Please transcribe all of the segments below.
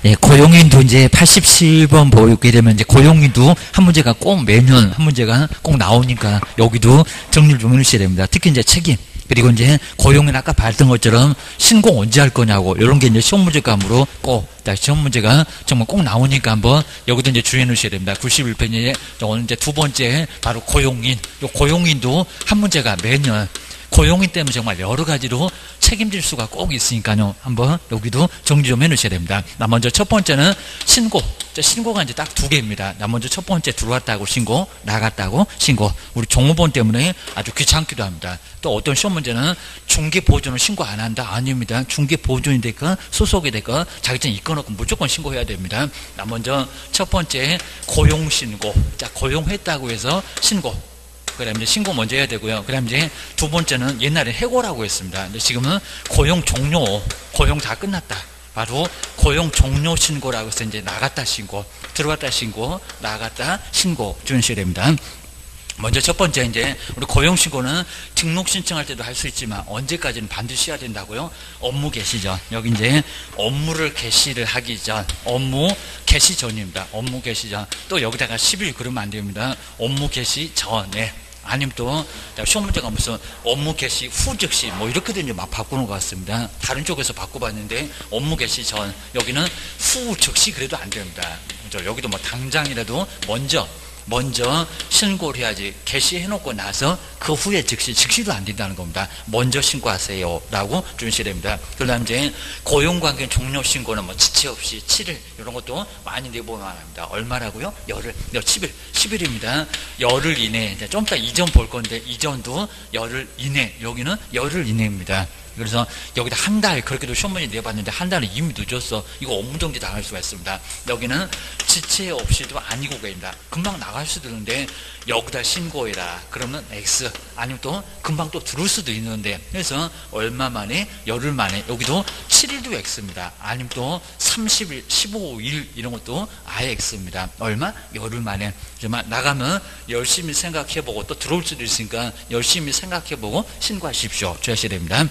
예, 고용인도 이제 87번 보게 되면 이제 고용인도 한 문제가 꼭 매년 한 문제가 꼭 나오니까 여기도 정리를 좀 해주셔야 됩니다. 특히 이제 책임. 그리고 이제 고용인 아까 봤던 것처럼 신고 언제 할 거냐고 이런 게 이제 시험 문제감으로 꼭 시험 문제가 정말 꼭 나오니까 한번 여기도 이제 주의해 놓으셔야 됩니다. 91페이지에 오늘 이제 두 번째 바로 고용인. 요 고용인도 한 문제가 매년 고용인 때문에 정말 여러 가지로 책임질 수가 꼭 있으니까요. 한번 여기도 정리 좀 해놓으셔야 됩니다. 먼저 첫 번째는 신고. 신고가 이제 딱 두 개입니다. 먼저 첫 번째 들어왔다고 신고, 나갔다고 신고. 우리 종업원 때문에 아주 귀찮기도 합니다. 또 어떤 시험 문제는 중개보조는 신고 안 한다? 아닙니다. 중개보조인 됐건 소속이 됐건 자격증 이끌어놓고 무조건 신고해야 됩니다. 먼저 첫 번째 고용신고. 자, 고용했다고 해서 신고. 그다음 이제 신고 먼저 해야 되고요. 그다음 이제 두 번째는 옛날에 해고라고 했습니다. 근데 지금은 고용 종료, 고용 다 끝났다. 바로 고용 종료 신고라고 해서 이제 나갔다 신고, 들어갔다 신고, 나갔다 신고 주셔야 됩니다. 먼저 첫 번째 이제 우리 고용 신고는 등록 신청할 때도 할 수 있지만 언제까지는 반드시 해야 된다고요? 업무 개시 전. 여기 이제 업무를 개시를 하기 전, 업무 개시 전입니다. 업무 개시 전. 또 여기다가 10일 그러면 안 됩니다. 업무 개시 전에. 아니면 또 시험 문제가 무슨 업무 개시 후 즉시 뭐 이렇게도 이제 막 바꾸는 것 같습니다. 다른 쪽에서 바꿔봤는데 업무 개시 전, 여기는 후 즉시 그래도 안 됩니다. 그죠? 여기도 뭐 당장이라도 먼저 신고를 해야지. 개시해놓고 나서 그 후에 즉시도 안 된다는 겁니다. 먼저 신고하세요 라고 주셔야 됩니다. 그 다음 이제 고용관계 종료 신고는 뭐 지체 없이 7일 이런 것도 많이 내보면 합니다. 얼마라고요? 열흘. 10일입니다. 열흘 이내. 좀 이따 이전 볼 건데 이전도 열흘 이내. 여기는 열흘 이내입니다. 그래서 여기다 한 달, 그렇게도 시험문제 내봤는데 한 달은 이미 늦었어. 이거 업무정지 당할 수가 있습니다. 여기는 지체 없이도 아니고 계입니다. 금방 나갈 수도 있는데 여기다 신고해라. 그러면 X. 아니면 또 금방 또 들을 수도 있는데, 그래서 얼마 만에? 열흘 만에. 여기도 7일도 X입니다. 아니면 또 30일, 15일 이런 것도 아예 X입니다. 얼마? 열흘 만에. 정말 나가면 열심히 생각해보고 또 들어올 수도 있으니까 열심히 생각해보고 신고하십시오. 주셔야 됩니다.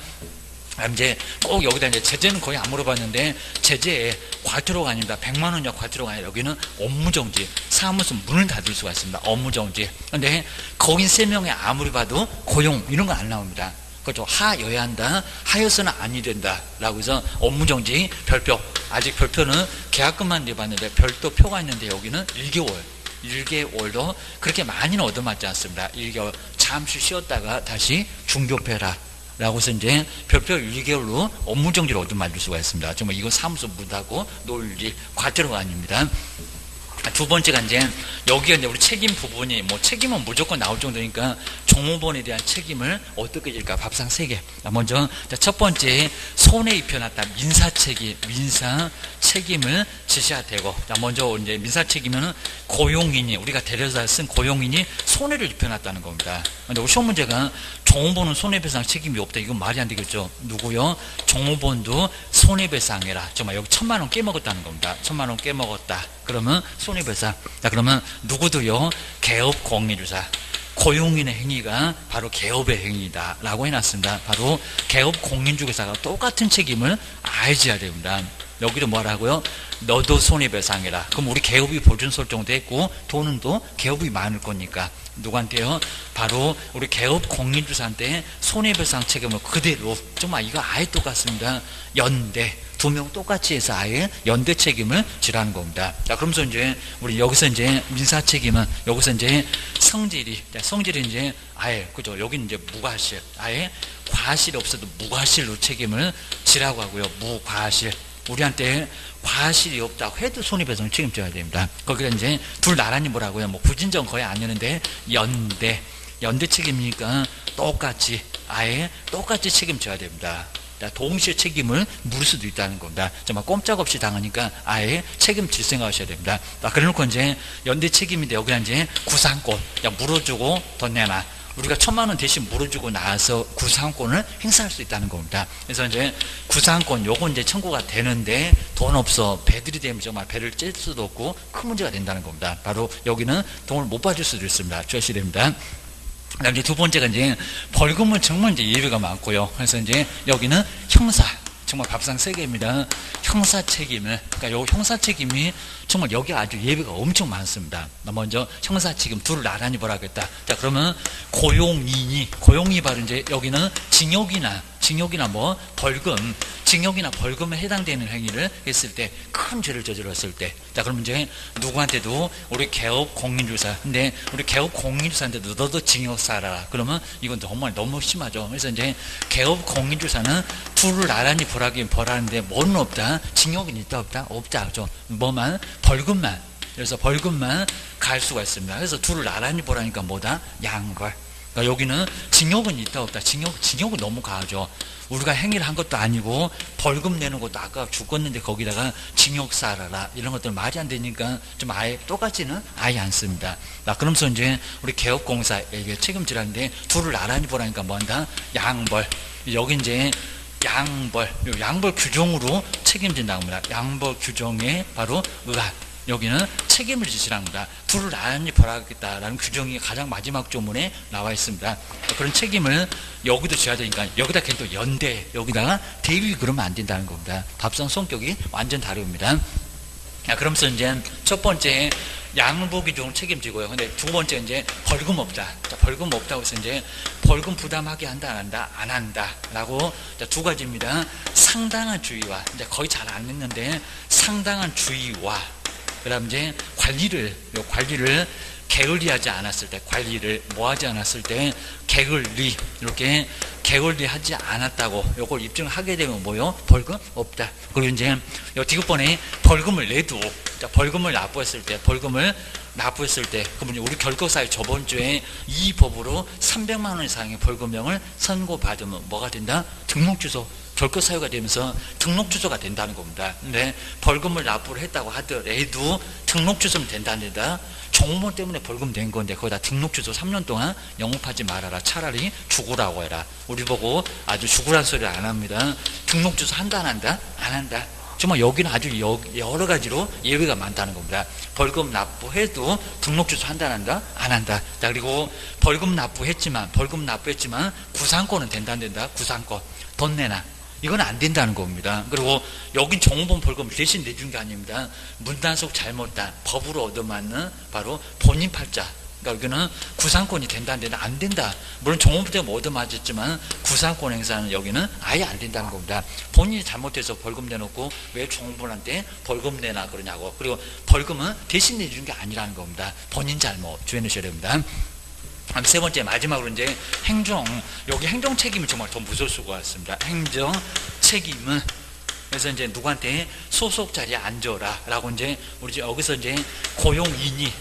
이제 꼭 여기다 이제 제재는 거의 안 물어봤는데 제재에 과태료가 아닙니다. 100만 원이야 과태료가 아니라 여기는 업무정지. 사무소 문을 닫을 수가 있습니다. 업무정지. 근데 거긴 3명에 아무리 봐도 고용 이런 거 안 나옵니다. 그렇죠. 하여야 한다. 하여서는 아니 된다. 라고 해서 업무정지 별표. 아직 별표는 계약금만 내봤는데 별도 표가 있는데 여기는 1개월도 그렇게 많이는 얻어맞지 않습니다. 1개월 잠시 쉬었다가 다시 중교패라 라고 해서 이제 별표 1개월로 업무정지를 얻어맞을 수가 있습니다. 정말 이거 사무소 문닫고 놀릴 과태료가 아닙니다. 두 번째가 이제 여기가 이제 우리 책임 부분이 뭐 책임은 무조건 나올 정도니까 종업원에 대한 책임을 어떻게 질까? 밥상 3개. 먼저 첫 번째 손해 입혀놨다. 민사 책임을 지셔야 되고. 먼저 이제 민사 책임은 고용인이 우리가 데려다 쓴 고용인이 손해를 입혀놨다는 겁니다. 근데 우리 시험 문제가 종업원은 손해배상 책임이 없다. 이건 말이 안 되겠죠. 누구요? 종업원도 손해배상해라. 정말 여기 1,000만 원 깨먹었다는 겁니다. 1,000만 원 깨먹었다. 그러면 손해배상. 자, 그러면 누구도요? 개업 공인주사. 고용인의 행위가 바로 개업의 행위다 라고 해놨습니다. 바로 개업 공인중개사가 똑같은 책임을 알지야 됩니다. 여기도 뭐라고요? 너도 손해배상해라. 그럼 우리 개업이 보존 설정도 했고 돈은 또 개업이 많을 거니까 누구한테요? 바로 우리 개업 공인주사한테 손해배상 책임을 그대로. 정말 이거 아예 똑같습니다. 연대 2명 똑같이 해서 아예 연대 책임을 지라는 겁니다. 자, 그러면서 이제 우리 여기서 이제 민사 책임은 여기서 이제 성질이 이제 아예 그죠? 여기는 이제 무과실. 아예 과실이 없어도 무과실로 책임을 지라고 하고요. 무과실. 우리한테 과실이 없다고 해도 손해배상 책임져야 됩니다. 거기가 이제 둘 나란히 뭐라고요? 뭐 부진정 거의 안 되는데 연대 책임이니까 아예 똑같이 책임져야 됩니다. 동시에 책임을 물을 수도 있다는 겁니다. 정말 꼼짝없이 당하니까 아예 책임질 생각하셔야 됩니다. 그래놓고 이제 연대 책임인데 여기가 이제 구상권. 야, 물어주고 돈 내놔. 우리가 1,000만 원 대신 물어주고 나서 구상권을 행사할 수 있다는 겁니다. 그래서 이제 구상권 요거 이제 청구가 되는데 돈 없어. 배들이 되면 정말 배를 찔 수도 없고 큰 문제가 된다는 겁니다. 바로 여기는 돈을 못 받을 수도 있습니다. 주셔야 됩니다. 그다음 이제 두 번째가 이제 벌금은 정말 이제 예외가 많고요. 그래서 이제 여기는 형사. 정말 밥상 세계입니다. 형사 책임을, 그러니까 요 형사 책임이 정말 여기 아주 예외가 엄청 많습니다. 먼저 형사 책임 둘을 나란히 벌하겠다. 자, 그러면 고용이 바로 이제 여기는 징역이나 뭐 벌금, 징역이나 벌금에 해당되는 행위를 했을 때, 큰 죄를 저질렀을 때, 자, 그러면 이제 누구한테도 우리 개업 공인주사, 근데 우리 개업 공인주사한테도 너도 징역 살아라. 그러면 이건 정말 너무 심하죠. 그래서 이제 개업 공인주사는 둘을 나란히 벌하는데 뭐는 없다. 징역은 있다 없다? 없다. 그죠? 뭐만? 벌금만. 그래서 벌금만 갈 수가 있습니다. 그래서 둘을 나란히 벌하니까 뭐다? 양벌. 그러니까 여기는 징역은 있다 없다. 징역은 너무 가하죠. 우리가 행위를 한 것도 아니고 벌금 내는 것도 아까 죽었는데 거기다가 징역 살아라 이런 것들 말이 안 되니까 좀 아예 똑같지는 아예 않습니다. 그러면서 이제 우리 개업공사에게 책임지라는데 둘을 나란히 보라니까 뭐한다? 양벌. 여기 이제 양벌 규정으로 책임진다고 합니다. 양벌 규정에 바로 의한 여기는 책임을 지시랍니다. 둘을 나란히 벌하겠다라는 규정이 가장 마지막 조문에 나와 있습니다. 그런 책임을 여기도 져야 되니까 여기다 걔 또 연대, 여기다가 대위 그러면 안 된다는 겁니다. 밥상 성격이 완전 다릅니다. 그러면서 이제 첫 번째 양보 규정을 책임지고요. 근데 두 번째 이제 벌금 없다. 자, 벌금 없다고 해서 이제 벌금 부담하게 한다, 안 한다라고 두 가지입니다. 상당한 주의와, 이제 거의 잘 안 했는데 상당한 주의와, 그다음 이제 관리를 게을리하지 않았을 때, 관리를 뭐하지 않았을 때 이렇게 게을리하지 않았다고 요걸 입증하게 되면 뭐요? 벌금 없다. 그리고 이제 요 디귿번에 벌금을 내도, 자, 벌금을 납부했을 때, 그러면 우리 결격사유 저번 주에 이 법으로 300만 원 이상의 벌금형을 선고받으면 뭐가 된다? 등록주소. 결격사유가 되면서 등록주소가 된다는 겁니다. 근데 벌금을 납부를 했다고 하더라도 등록주소는 된다는데다 정보 때문에 벌금 낸 건데 거기다 등록주소 3년 동안 영업하지 말아라. 차라리 죽으라고 해라. 우리 보고 아주 죽으란 소리를 안 합니다. 등록주소 한다 안 한다? 안 한다. 정말 여기는 아주 여러 가지로 예외가 많다는 겁니다. 벌금 납부해도 등록주소 한다 안 한다? 안 한다. 자, 그리고 벌금 납부했지만 구상권은 된다. 구상권. 돈 내놔. 이건 안 된다는 겁니다. 그리고 여긴 정보본 벌금을 대신 내준 게 아닙니다. 문단속 잘못한 법으로 얻어맞는 바로 본인 팔자. 그러니까 여기는 구상권이 된다는데 안 된다. 물론 정보본 때문에 얻어맞았지만 구상권 행사는 여기는 아예 안 된다는 겁니다. 본인이 잘못해서 벌금 내놓고 왜 정보본한테 벌금 내나 그러냐고. 그리고 벌금은 대신 내준 게 아니라는 겁니다. 본인 잘못 주의하셔야 됩니다. 세 번째 마지막으로 이제 여기 행정 책임이 정말 더 무서울 수가 있습니다. 행정 책임은 그래서 이제 누구한테 소속 자리에 앉아라라고 이제 우리 여기서 이제 고용인이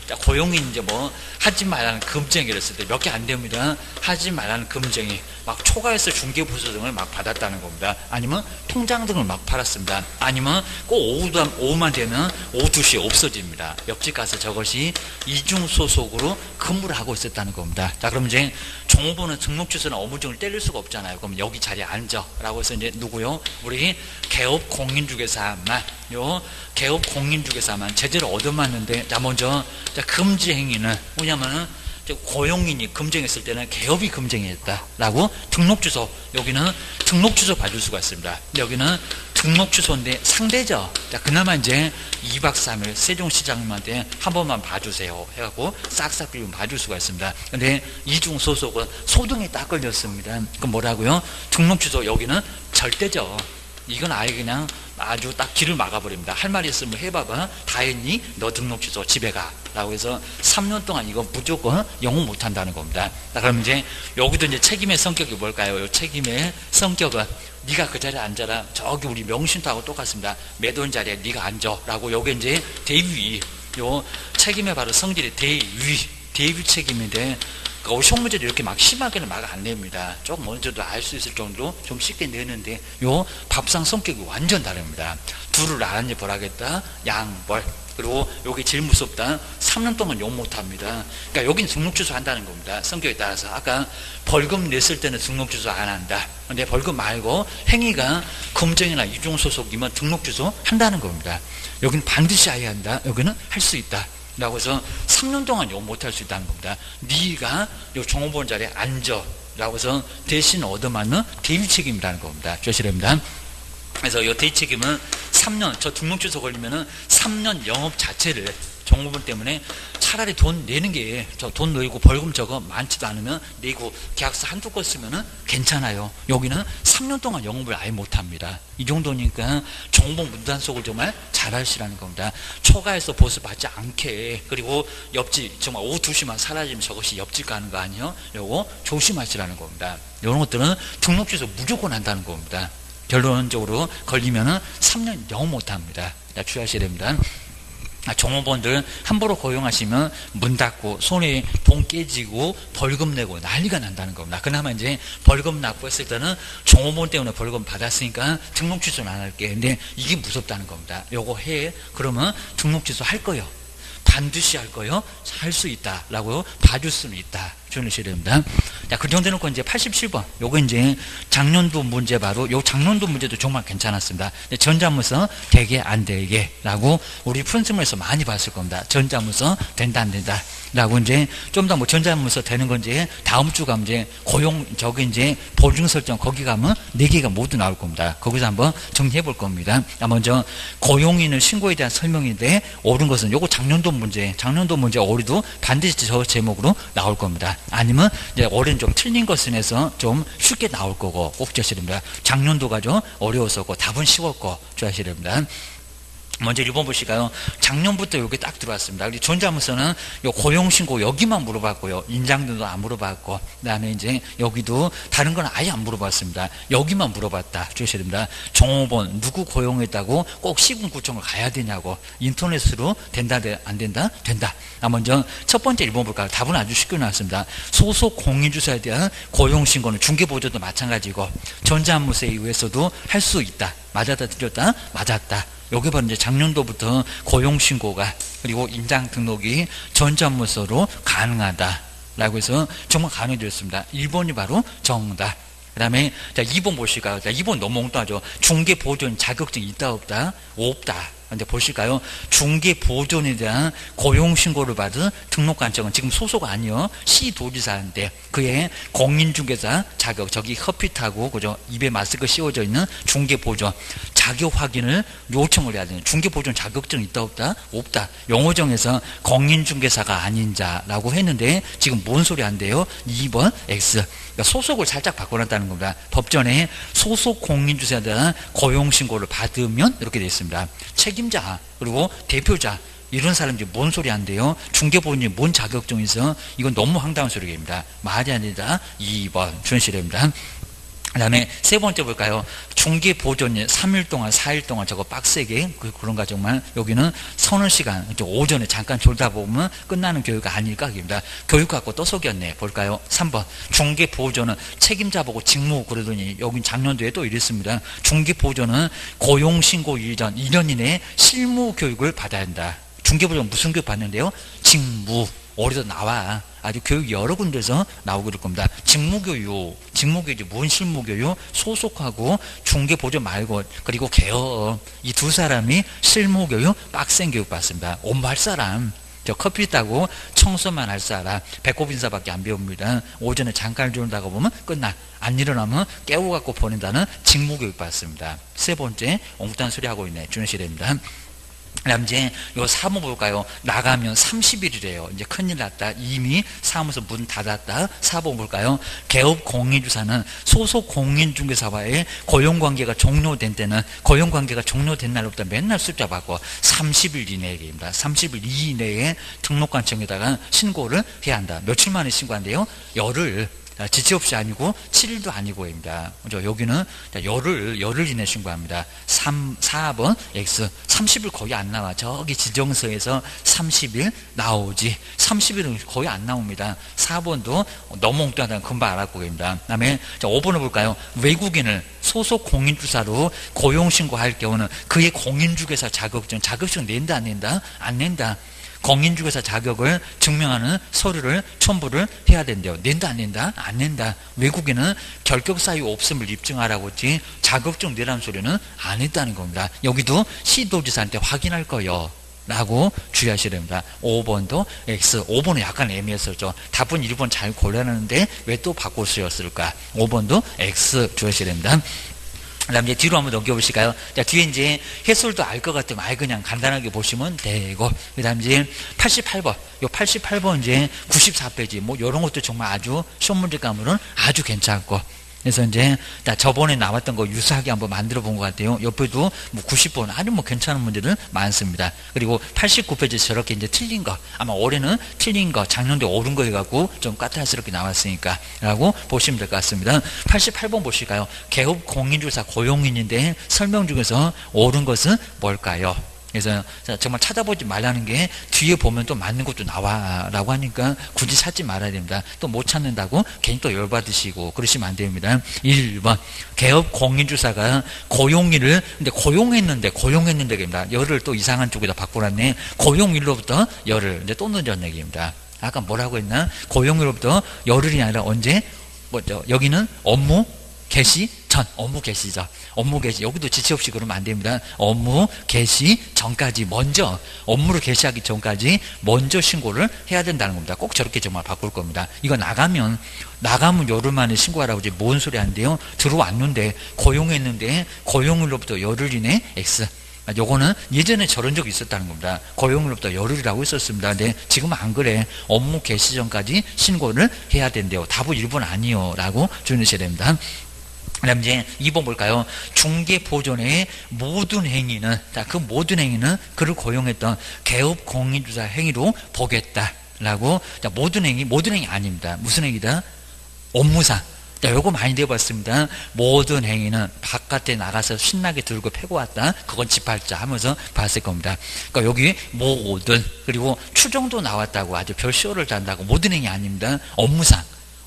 이제 뭐 하지 말라는 금쟁이를 했을 때 몇 개 안 됩니다. 하지 말라는 금쟁이 막 초과해서 중개부서 등을 막 받았다는 겁니다. 아니면 통장 등을 막 팔았습니다. 아니면 꼭 오후만 되면 오후 2시에 없어집니다. 옆집 가서 저것이 이중 소속으로 근무를 하고 있었다는 겁니다. 자, 그럼 이제 종업원은 등록주소나 업무증을 때릴 수가 없잖아요. 그럼 여기 자리에 앉아라고 해서 이제 누구요? 우리 개업 공인중개사만 제재를 얻어맞는데, 자, 먼저 금지 행위는 뭐냐면은 고용인이 금쟁했을 때는 개업이 금쟁했다라고 등록주소, 여기는 등록주소 받을 수가 있습니다. 여기는 등록주소인데 상대죠. 자, 그나마 이제 2박 3일 세종시장님한테 한 번만 봐주세요 해갖고 싹싹 비우면 봐줄 수가 있습니다. 근데 이중소속은 소등에 딱 걸렸습니다. 그럼 뭐라고요? 등록주소 여기는 절대죠. 이건 아예 그냥 아주 딱 길을 막아버립니다. 할 말이 있으면 해봐봐. 다 했니? 너 등록 취소 집에 가. 라고 해서 3년 동안 이거 무조건 영업 못한다는 겁니다. 그럼 이제 여기도 이제 책임의 성격이 뭘까요? 이 책임의 성격은 네가 그 자리에 앉아라. 저기 우리 명신도하고 똑같습니다. 매돈 자리에 네가 앉아. 라고 여기 이제 대위, 요 책임의 바로 성질이 대위 책임인데, 시험문제를 이렇게 막 심하게는 막 안 냅니다. 조금 어느 정도 알 수 있을 정도로 좀 쉽게 내는데, 요 밥상 성격이 완전 다릅니다. 둘을 나란히 벌하겠다, 양벌. 그리고 여기 제일 무섭다, 3년 동안 욕 못합니다. 그러니까 여긴 등록주소 한다는 겁니다. 성격에 따라서. 아까 벌금 냈을 때는 등록주소 안 한다. 근데 벌금 말고 행위가 금정이나 이중소속이면 등록주소 한다는 겁니다. 여기는 반드시 아예 한다. 여기는 할 수 있다. 라고 해서 3년 동안 욕 못할 수 있다는 겁니다. 네가 요 종업원 자리에 앉아. 라고 해서 대신 얻어맞는 대위 책임이라는 겁니다. 조심합니다. 그래서 요 대책임은 3년, 저 등록주소 걸리면은 3년 영업 자체를 종업원 때문에 차라리 돈 내는 게, 저 돈 내고 벌금 저거 많지도 않으면 내고 계약서 한두 건 쓰면은 괜찮아요. 여기는 3년 동안 영업을 아예 못 합니다. 이 정도니까 종업원 문단속을 정말 잘 하시라는 겁니다. 초과해서 보수 받지 않게, 그리고 옆집, 정말 오후 2시만 사라지면 저것이 옆집 가는 거 아니에요? 요거 조심하시라는 겁니다. 이런 것들은 등록주소 무조건 한다는 겁니다. 결론적으로 걸리면은 3년 영업 못 합니다. 주의하셔야 됩니다. 종업원들 함부로 고용하시면 문 닫고 손에 돈 깨지고 벌금 내고 난리가 난다는 겁니다. 그나마 이제 벌금 납부했을 때는 종업원 때문에 벌금 받았으니까 등록 취소는 안 할게. 근데 이게 무섭다는 겁니다. 요거 해. 그러면 등록 취소 할 거요. 반드시 할 거요. 할 수 있다라고 봐줄 수는 있다. 주의하셔야 됩니다. 자, 그 정도 놓고 이제 87번. 요거 이제 작년도 문제, 바로 요 작년도 문제도 정말 괜찮았습니다. 전자문서 되게 안 되게라고 우리 푼스물에서 많이 봤을 겁니다. 전자문서 된다 안 된다. 라고 이제 좀 더 뭐 전자문서 되는 건 이제 다음 주 가면 이제 고용, 저기 이제 보증 설정 거기 가면 4개가 모두 나올 겁니다. 거기서 한번 정리해 볼 겁니다. 먼저 고용인을 신고에 대한 설명인데 옳은 것은 요거 작년도 문제 오류도 반드시 저 제목으로 나올 겁니다. 아니면 이제 올해는 좀 틀린 것을 해서 좀 쉽게 나올 거고 꼭 주셔야 됩니다. 작년도가 좀 어려웠었고 답은 쉬웠고 주셔야 됩니다. 먼저 1번 보실까요? 작년부터 여기 딱 들어왔습니다. 그리고 전자문서는 요 고용신고 여기만 물어봤고요. 인장등도 안 물어봤고, 그 다음에 이제 여기도 다른 건 아예 안 물어봤습니다. 여기만 물어봤다. 주셔야 됩니다. 종업원 누구 고용했다고 꼭 시군구청을 가야 되냐고. 인터넷으로 된다, 안 된다? 된다. 먼저 첫 번째 1번 볼까요? 답은 아주 쉽게 나왔습니다. 소속 공인주사에 대한 고용신고는 중개보조도 마찬가지고, 전자문서에 의해서도 할 수 있다. 맞았다, 틀렸다? 맞았다. 요게 바로 이제 작년도부터 고용신고가 그리고 인장등록이 전자문서로 가능하다라고 해서 정말 가능해졌습니다. 1번이 바로 정답. 그 다음에 자 2번 보실까요? 자 2번 너무 엉뚱하죠. 중개보존 자격증 있다 없다? 없다. 근데 보실까요? 중개보존에 대한 고용신고를 받은 등록관청은 지금 소속 아니요. 시도지사인데 그의 공인중개사 자격, 저기 커피 타고 그죠? 입에 마스크 씌워져 있는 중개보존 자격 확인을 요청을 해야 되는 중개보존 자격증 있다 없다? 없다. 용어정에서 공인중개사가 아닌 자라고 했는데 지금 뭔 소리 한대요? 2번 X. 그러니까 소속을 살짝 바꿔놨다는 겁니다. 법전에 소속 공인중개사에 대한 고용신고를 받으면 이렇게 되어 있습니다. 책임자 그리고 대표자 이런 사람들이 뭔 소리 한대요? 중개보존이 뭔 자격증이 있어? 이건 너무 황당한 소리입니다. 말이 아니다. 2번 준실입니다. 그 다음에 세 번째 볼까요? 중개보존이 3일 동안 4일 동안 저거 빡세게 그런가 정말 여기는 서너 시간 오전에 잠깐 졸다 보면 끝나는 교육 아닐까 입니다. 교육 갖고 또 속였네. 볼까요? 3번 중개보존은 책임자 보고 직무 그러더니 여긴 작년도에 또 이랬습니다. 중개보존은 고용신고 이전 2년 이내에 실무 교육을 받아야 한다. 중개보존 무슨 교육 받는데요? 직무. 어디서 나와. 아주 교육 여러 군데서 나오게 될 겁니다. 직무교육이 뭔 실무교육? 소속하고 중개보존 말고 그리고 개업 이 두 사람이 실무교육 빡센 교육 받습니다. 온발 사람 저 커피 따고 청소만 할 사람 배꼽 인사밖에 안 배웁니다. 오전에 잠깐 졸다가 보면 끝나. 안 일어나면 깨워갖고 보낸다는 직무교육 받습니다. 세 번째 엉뚱한 소리 하고 있네. 주의하셔야 됩니다. 그다음 이제 요 사무 볼까요? 나가면 30일이래요. 이제 큰일 났다. 이미 사무소 문 닫았다. 4번 볼까요? 개업 공인주사는 소속 공인중개사와의 고용관계가 종료된 때는 고용관계가 종료된 날부터 맨날 숫자 바꿔 30일 이내입니다. 30일 이내에 등록관청에다가 신고를 해야 한다. 며칠 만에 신고한대요? 열흘. 지체 없이 아니고 7일도 아니고입니다. 그죠? 여기는 열흘 이내 신고합니다. 4번 X 30일 거의 안 나와. 저기 지정서에서 30일 나오지. 30일은 거의 안 나옵니다. 4번도 너무 엉뚱하다는 금방 알았고 입니다. 그다음에 5번을 볼까요? 외국인을 소속 공인주사로 고용신고할 경우는 그의 공인중개사 자격증 낸다 안 낸다? 안 낸다. 공인중개사 자격을 증명하는 서류를 첨부를 해야 된대요. 낸다 안 낸다? 안 낸다. 외국인은 결격 사유 없음을 입증하라고 했지 자격증 내라는 소리는 안 했다는 겁니다. 여기도 시도지사한테 확인할 거요 라고 주의하셔야 됩니다. 5번도 X. 5번은 약간 애매했었죠. 답은 1번 잘 고려하는데 왜 또 바꿔 쓰였을까? 5번도 X 주의하셔야 됩니다. 그다음 이제 뒤로 한번 넘겨보실까요? 자, 뒤에 이제 해설도 알 것 같으면 아예 그냥 간단하게 보시면 되고, 그다음 이제 88번, 요 88번 이제 94페이지, 뭐 요런 것도 정말 아주 시험 문제 감으로는 아주 괜찮고, 그래서 이제 저번에 나왔던 거 유사하게 한번 만들어 본 것 같아요. 옆에도 뭐 90번 아주 뭐 괜찮은 문제들 많습니다. 그리고 89페이지 저렇게 이제 틀린 거, 아마 올해는 틀린 거, 작년도 옳은 거 해갖고 좀 까탈스럽게 나왔으니까 라고 보시면 될 것 같습니다. 88번 보실까요? 개업 공인주사 고용인인데 설명 중에서 옳은 것은 뭘까요? 그래서 정말 찾아보지 말라는 게 뒤에 보면 또 맞는 것도 나와라고 하니까 굳이 찾지 말아야 됩니다. 또 못 찾는다고 괜히 또 열받으시고 그러시면 안 됩니다. 1번 개업 공인주사가 고용일을 근데 고용했는데 입니다. 열을 또 이상한 쪽에다 바꿔놨네. 고용일로부터 열을 이제 또 늦은 얘기입니다. 아까 뭐라고 했나? 고용일로부터 열흘이 아니라 언제? 뭐죠? 여기는 업무 개시 전, 업무 개시죠. 업무 개시, 여기도 지체 없이 그러면 안 됩니다. 업무 개시 전까지 먼저, 업무를 개시하기 전까지 먼저 신고를 해야 된다는 겁니다. 꼭 저렇게 정말 바꿀 겁니다. 이거 나가면 열흘 만에 신고하라고 이제 뭔 소리 한대요? 들어왔는데, 고용했는데, 고용일로부터 열흘 이내 X. 요거는 예전에 저런 적이 있었다는 겁니다. 고용일로부터 열흘이라고 했었습니다. 근데 지금은 안 그래. 업무 개시 전까지 신고를 해야 된대요. 답은 1번 아니요. 라고 주의하셔야 됩니다. 그 다음 이제 2번 볼까요? 중개보존의 모든 행위는, 자, 그 모든 행위는 그를 고용했던 개업 공인주사 행위로 보겠다. 라고, 자, 모든 행위 아닙니다. 무슨 행위다? 업무상. 자, 요거 많이 내봤습니다. 모든 행위는 바깥에 나가서 신나게 들고 패고 왔다. 그건 집팔자 하면서 봤을 겁니다. 그러니까 여기 모든, 그리고 추정도 나왔다고 아주 별쇼를 단다고 모든 행위 아닙니다.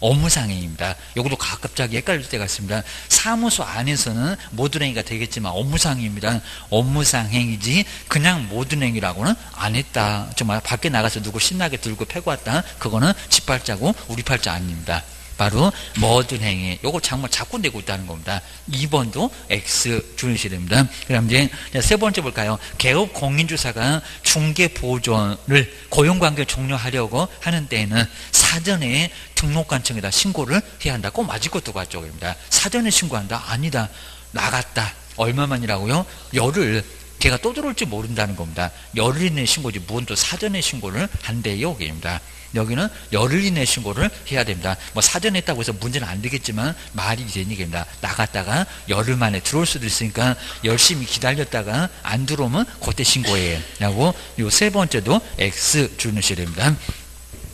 업무상 행위입니다. 요것도 갑자기 헷갈릴 때가 있습니다. 사무소 안에서는 모든 행위가 되겠지만 업무상입니다. 업무상 행위지 그냥 모든 행위라고는 안 했다. 정말 밖에 나가서 누구 신나게 들고 패고 왔다. 그거는 집팔자고 우리 팔자 아닙니다. 바로 모든 행위. 요거 정말 자꾸 내고 있다는 겁니다. 2번도 X 주의하셔야 됩니다. 그 다음 이제 세 번째 볼까요? 개업 공인주사가 중개보존을 고용관계 종료하려고 하는 때에는 사전에 등록관청에다 신고를 해야 한다. 꼭 맞을 것도 같죠. 사전에 신고한다? 아니다. 나갔다. 얼마만이라고요? 열흘. 걔가 또 들어올지 모른다는 겁니다. 열흘 이내 신고지 무슨 또 사전에 신고를 한대요. 입니다. 여기는 열흘 이내 신고를 해야 됩니다. 뭐 사전에 했다고 해서 문제는 안 되겠지만 말이 되니까 나갔다가 열흘 만에 들어올 수도 있으니까 열심히 기다렸다가 안 들어오면 그때 신고해요. 라고 요 세 번째도 X 주의하셔야 됩니다.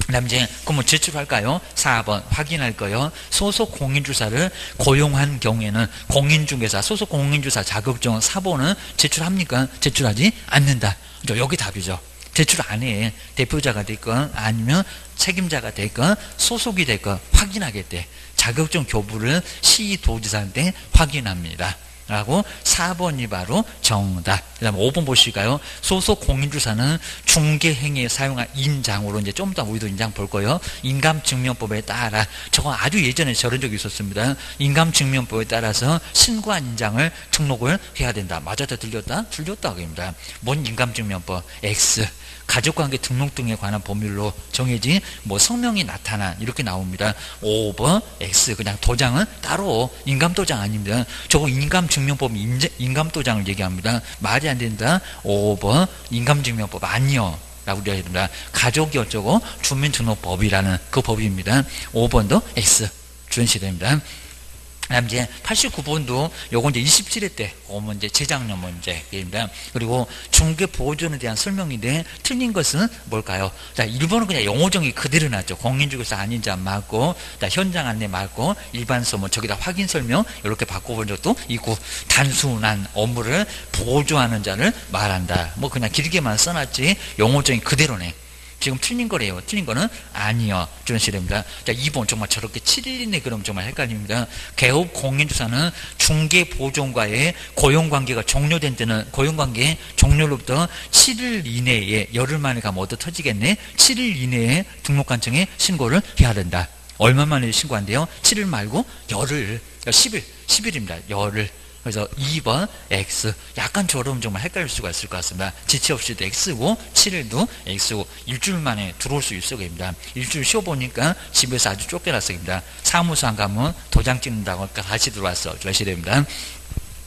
그 다음 이제, 그럼 제출할까요? 4번, 확인할 거요. 소속 공인주사를 고용한 경우에는 공인중개사, 소속 공인주사 자격증 사본은 제출합니까? 제출하지 않는다. 여기 답이죠. 제출 안 해. 대표자가 됐건 아니면 책임자가 됐건 소속이 됐건 확인하겠대. 자격증 교부를 시도지사한테 확인합니다. 라고 4번이 바로 정답. 그 다음에 5번 보실까요? 소속 공인주사는 중개행위에 사용한 인장으로 이제 좀 더 우리도 인장 볼 거예요. 인감증명법에 따라, 저거 아주 예전에 저런 적이 있었습니다. 인감증명법에 따라서 신고한 인장을 등록을 해야 된다. 맞았다, 틀렸다? 틀렸다. 그럽니다. 뭔 인감증명법? X. 가족관계 등록 등에 관한 법률로 정해진 뭐 성명이 나타난 이렇게 나옵니다. 5번 X. 그냥 도장은 따로 인감도장 아닙니다. 저거 인감증명법 인감도장을 얘기합니다. 말이 안 된다. 5번 인감증명법 아니요. 라고 되어야 됩니다. 가족이 어쩌고 주민등록법이라는 그 법입니다. 5번도 X. 주의하셔야 됩니다. 그다음 이제 89번도 요건 이제 27회 때 오면 이제 재작년 문제입니다. 그리고 중개 보존에 대한 설명인데 틀린 것은 뭘까요? 자, 1번은 그냥 용어정의 그대로 나왔죠. 공인중개사 아닌지 안 맞고, 자, 현장 안내 맞고, 일반서 뭐 저기다 확인 설명 이렇게 바꿔본 적도 있고, 단순한 업무를 보조하는 자를 말한다. 뭐 그냥 길게만 써놨지 용어정의 그대로네. 지금 틀린 거래요. 틀린 거는 아니요. 주의하셔야 됩니다. 자, 2번 정말 저렇게 7일 이내 그러면 정말 헷갈립니다. 개업 공인주사는 중개보존과의 고용관계가 종료된 때는 고용관계 종료로부터 7일 이내에 열흘 만에 가면 어디 터지겠네. 7일 이내에 등록관청에 신고를 해야 된다. 얼마 만에 신고한대요? 7일 말고 열흘. 10일입니다. 열흘. 그래서 2번 X. 약간 저러면 정말 헷갈릴 수가 있을 것 같습니다. 지체 없이도 X고 7일도 X고 일주일 만에 들어올 수 있어 됩니다. 일주일 쉬어보니까 집에서 아주 쫓겨났어 됩니다. 사무소 안 가면 도장 찍는다고 다시 들어왔어. 조심해야 됩니다.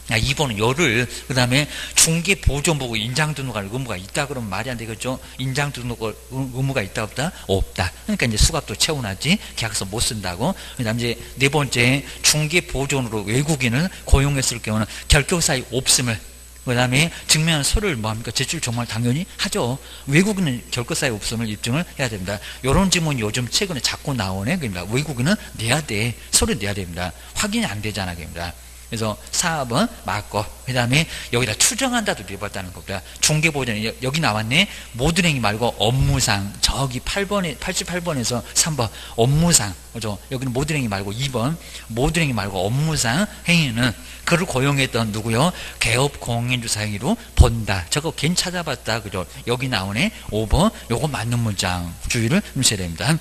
2번은 열흘, 그 다음에 중개보존보고 인장등록할 의무가 있다 그러면 말이 안 되겠죠. 인장등록 의무가 있다 없다? 없다. 그러니까 이제 수갑도 채워놨지 계약서 못 쓴다고. 그 다음에 이제 네 번째, 중개보존으로 외국인을 고용했을 경우는 결격사유 없음을, 그 다음에 증명한 서류를 뭐합니까? 제출 정말 당연히 하죠. 외국인은 결격사유 없음을 입증을 해야 됩니다. 이런 질문이 요즘 최근에 자꾸 나오네. 그러니까 외국인은 내야 돼. 서류 내야 됩니다. 확인이 안 되잖아. 그러니까. 그래서 4번 맞고, 그 다음에 여기다 추정한다도 내봤다는 겁니다. 중개보존, 여기 나왔네. 모든 행위 말고 업무상, 저기 8번에, 88번에서 3번, 업무상, 그죠? 여기는 모든 행위 말고 2번, 모든 행위 말고 업무상 행위는 그를 고용했던 누구요? 개업 공인주사 행위로 본다. 저거 괜히 찾아봤다. 그죠? 여기 나오네. 5번, 요거 맞는 문장. 주의를 주셔야 됩니다.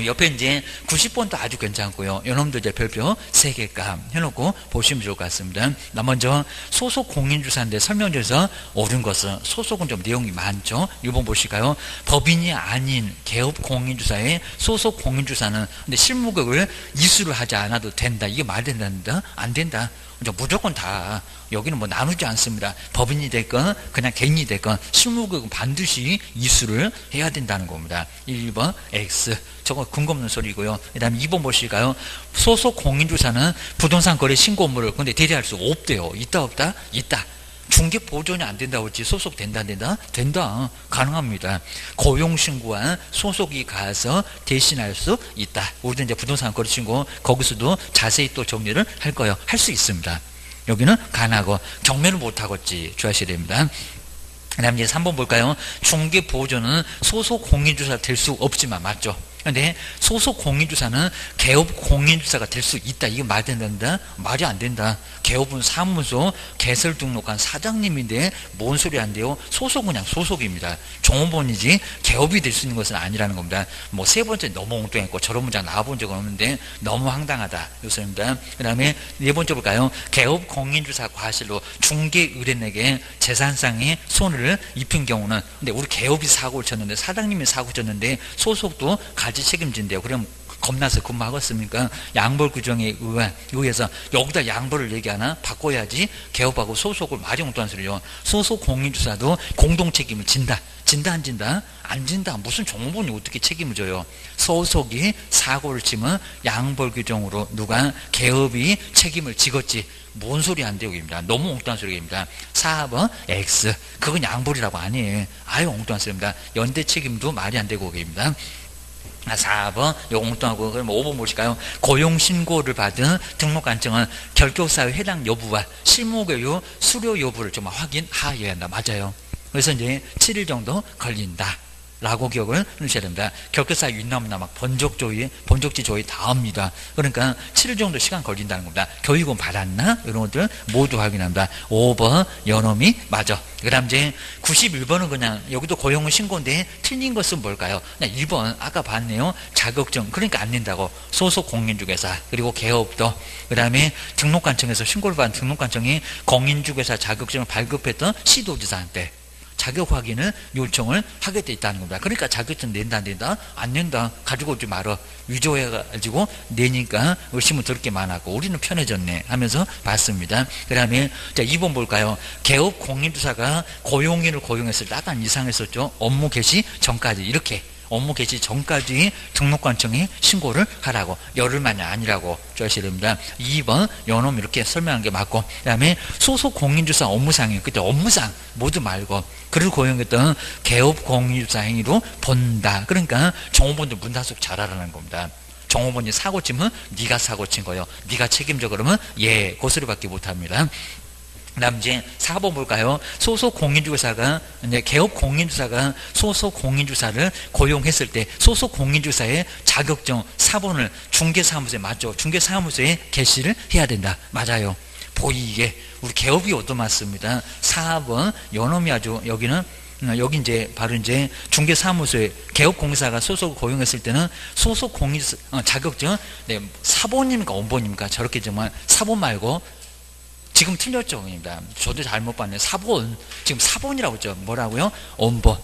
옆에 이제 90번도 아주 괜찮고요. 요놈도 이제 별표 3개값 해놓고 보시면 좋을 것 같습니다. 먼저 소속 공인주사인데 설명조에서 옳은 것은, 소속은 좀 내용이 많죠. 1번 보실까요? 법인이 아닌 개업 공인주사의 소속 공인주사는 근데 실무급을 이수를 하지 않아도 된다. 이게 말이 된다? 안 된다. 무조건 다 여기는 뭐 나누지 않습니다. 법인이 됐건 그냥 개인이 됐건 실무급은 반드시 이수를 해야 된다는 겁니다. 1번 X, 저거 근거 없는 소리고요. 그 다음에 2번 보실까요? 소속 공인주사는 부동산 거래 신고 업무를 근데 대리할 수 없대요. 있다 없다? 있다. 중개 보존이 안 된다고 했지 소속된다 안 된다? 된다. 가능합니다. 고용신고한 소속이 가서 대신할 수 있다. 우리도 이제 부동산 거래 신고 거기서도 자세히 또 정리를 할 거예요. 할 수 있습니다. 여기는 가능하고 경매를 못하겠지. 주의하셔야 됩니다. 그 다음 이제 3번 볼까요? 중개 보존은 소속 공인주사 될 수 없지만 맞죠? 근데 소속 공인주사는 개업 공인주사가 될 수 있다. 이게 말이 된다? 말이 안 된다. 개업은 사무소 개설 등록한 사장님인데 뭔 소리 안 돼요? 소속은 그냥 소속입니다. 종업원이지 개업이 될 수 있는 것은 아니라는 겁니다. 뭐 세 번째 너무 엉뚱했고 저런 문장 나와본 적은 없는데 너무 황당하다. 요소입니다. 그 다음에 네 번째 볼까요? 개업 공인주사 과실로 중개의뢰인에게 재산상의 손해를 입힌 경우는, 근데 우리 개업이 사고를 쳤는데 사장님이 사고 쳤는데 소속도 같이 책임진대요. 그럼 겁나서 근무하겠습니까? 양벌 규정에 의해서 여기다 양벌을 얘기하나? 바꿔야지. 개업하고 소속을 말이 엉뚱한 소리요. 소속 공인주사도 공동 책임을 진다. 진다 안 진다? 안 진다. 무슨 종업원이 어떻게 책임을 져요? 소속이 사고를 치면 양벌 규정으로 누가 개업이 책임을 지겠지. 뭔 소리 안 되고 입니다. 너무 엉뚱한 소리입니다. 4번 X, 그건 양벌이라고 아니에요. 아유 엉뚱한 소리입니다. 연대 책임도 말이 안 되고 입니다. 4번 요거 엉뚱하고. 그럼 5번 보실까요? 고용신고를 받은 등록관청은 결격사유 해당 여부와 실무교육 수료 여부를 좀 확인하여야 한다. 맞아요. 그래서 이제 7일 정도 걸린다 라고 기억을 해주셔야 됩니다. 결격사유 있나없나 막 번적지 조회 다 합니다. 그러니까 7일 정도 시간 걸린다는 겁니다. 교육은 받았나? 이런 것들 모두 확인합니다. 5번 연놈이 맞아. 그 다음 이제 91번은 그냥 여기도 고용은 신고인데 틀린 것은 뭘까요? 그냥 1번 아까 봤네요. 자격증, 그러니까 안 낸다고. 소속 공인중개사 그리고 개업도, 그 다음에 등록관청에서 신고를 받은 등록관청이 공인중개사 자격증을 발급했던 시도지사한테 자격 확인을 요청을 하게 돼 있다는 겁니다. 그러니까 자격증 낸다 안 낸다? 안 낸다. 가지고 오지 말어. 위조해가지고 내니까 의심은 더럽게 많았고 우리는 편해졌네 하면서 봤습니다. 그 다음에 자 2번 볼까요? 개업 공인주사가 고용인을 고용했을 때 약간 이상했었죠. 업무 개시 전까지 이렇게 업무 개시 전까지 등록관청에 신고를 하라고. 열흘만이 아니라고 주셔야 됩니다. 2번 요놈 이렇게 설명한 게 맞고, 그 다음에 소속 공인주사 업무상이에요. 그때 업무상 모두 말고 그를 고용했던 개업 공인주사 행위로 본다. 그러니까 종업원들 문단속 잘하라는 겁니다. 종업원이 사고 치면 네가 사고 친 거예요. 네가 책임져 그러면 예, 그 소리밖에 못합니다. 그 다음 이제 4번 볼까요? 소속 공인주사가, 이제 개업 공인주사가 소속 공인주사를 고용했을 때 소속 공인주사의 자격증 사본을 중개사무소에 맞죠? 중개사무소에 게시를 해야 된다. 맞아요. 보이게. 우리 개업이 얻어맞습니다. 4번 요놈이 아주 여기는 여기 이제 바로 이제 중개사무소에 개업공사가 소속을 고용했을 때는 소속 공인주사 자격증 네, 사본입니까 원본입니까? 저렇게 정말 사본 말고 지금 틀렸죠. 저도 잘못 봤네요. 사본. 지금 사본이라고 했죠. 뭐라고요? 원본.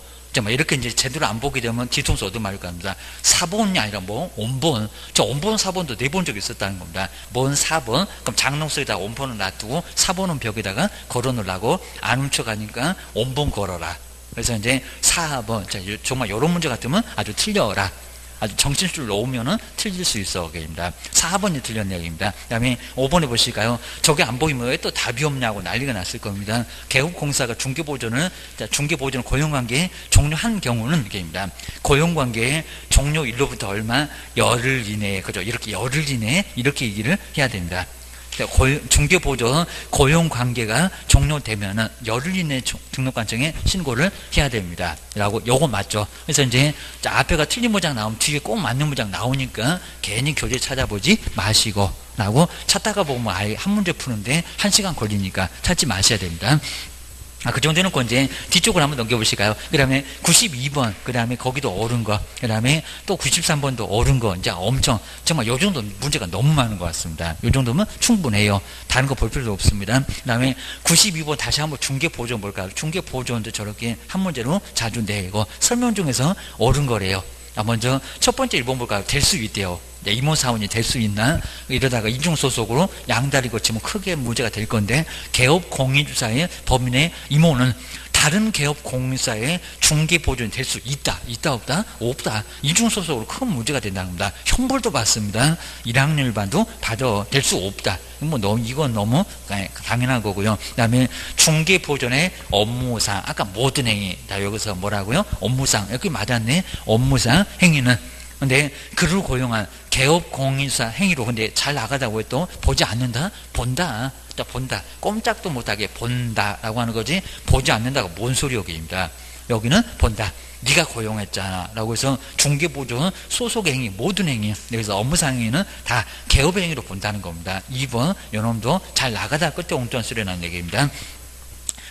이렇게 이제 제대로 안 보게 되면 뒤통수 얻어맞을 겁니다. 4번이 아니라 뭐, 온번. 저 온번, 4번도 내본 적이 있었다는 겁니다. 뭔 4번? 그럼 장롱 속에다 온번을 놔두고 4번은 벽에다가 걸어 놓으라고 안 훔쳐가니까 온번 걸어라. 그래서 이제 4번. 자, 정말 이런 문제 같으면 아주 틀려라. 아주 정신줄 놓으면은 틀릴 수 있어. 얘기입니다. 4번이 틀렸네. 얘기입니다. 그 다음에 5번에 보실까요? 저게 안 보이면 왜 또 답이 없냐고 난리가 났을 겁니다. 개업공사가 중개보존을 고용관계 종료한 경우는 얘기입니다. 고용관계의 종료일로부터 얼마? 열흘 이내에, 그죠? 이렇게 열흘 이내에 이렇게 얘기를 해야 됩니다. 중개보존 고용관계가 종료되면은 열흘 이내 등록관청에 신고를 해야 됩니다. 라고, 요거 맞죠? 그래서 이제, 앞에가 틀린 문장 나오면 뒤에 꼭 맞는 문장 나오니까 괜히 교재 찾아보지 마시고, 라고 찾다가 보면 아예 한 문제 푸는데 1시간 걸리니까 찾지 마셔야 됩니다. 그 정도는 이제 뒤쪽으로 한번 넘겨보실까요? 그 다음에 92번, 그 다음에 거기도 옳은 거, 그 다음에 또 93번도 옳은 거, 이제 엄청, 정말 요 정도 문제가 너무 많은 것 같습니다. 요 정도면 충분해요. 다른 거 볼 필요도 없습니다. 그 다음에 92번 다시 한번 중개보존 볼까요? 중개보존도 저렇게 한 문제로 자주 내고, 설명 중에서 옳은 거래요. 먼저 첫 번째 1번 볼까요? 될 수 있대요. 임원사원이 될 수 있나? 이러다가 이중소속으로 양다리 거치면 크게 문제가 될 건데, 개업공인주사의 법인의 임원은 다른 개업공인사의 중개보존이 될 수 있다. 있다 없다? 없다. 이중소속으로 큰 문제가 된다는 겁니다. 형벌도 받습니다. 1학년 일반도 받아. 될 수 없다. 이건 너무 당연한 거고요. 그 다음에 중개보존의 업무상, 아까 모든 행위, 다 여기서 뭐라고요? 업무상, 여기 맞았네. 업무상 행위는, 근데 그를 고용한 개업공인사 행위로 근데 잘 나가다고 해도 보지 않는다? 본다. 본다. 꼼짝도 못하게 본다라고 하는 거지, 보지 않는다가 뭔 소리 여기입니다. 여기는 본다. 네가 고용했잖아 라고 해서 중개보존 소속의 행위, 모든 행위, 여기서 업무상 행위는 다 개업의 행위로 본다는 겁니다. 2번 요놈도 잘 나가다 끝에 엉뚱한 소리 나는 얘기입니다.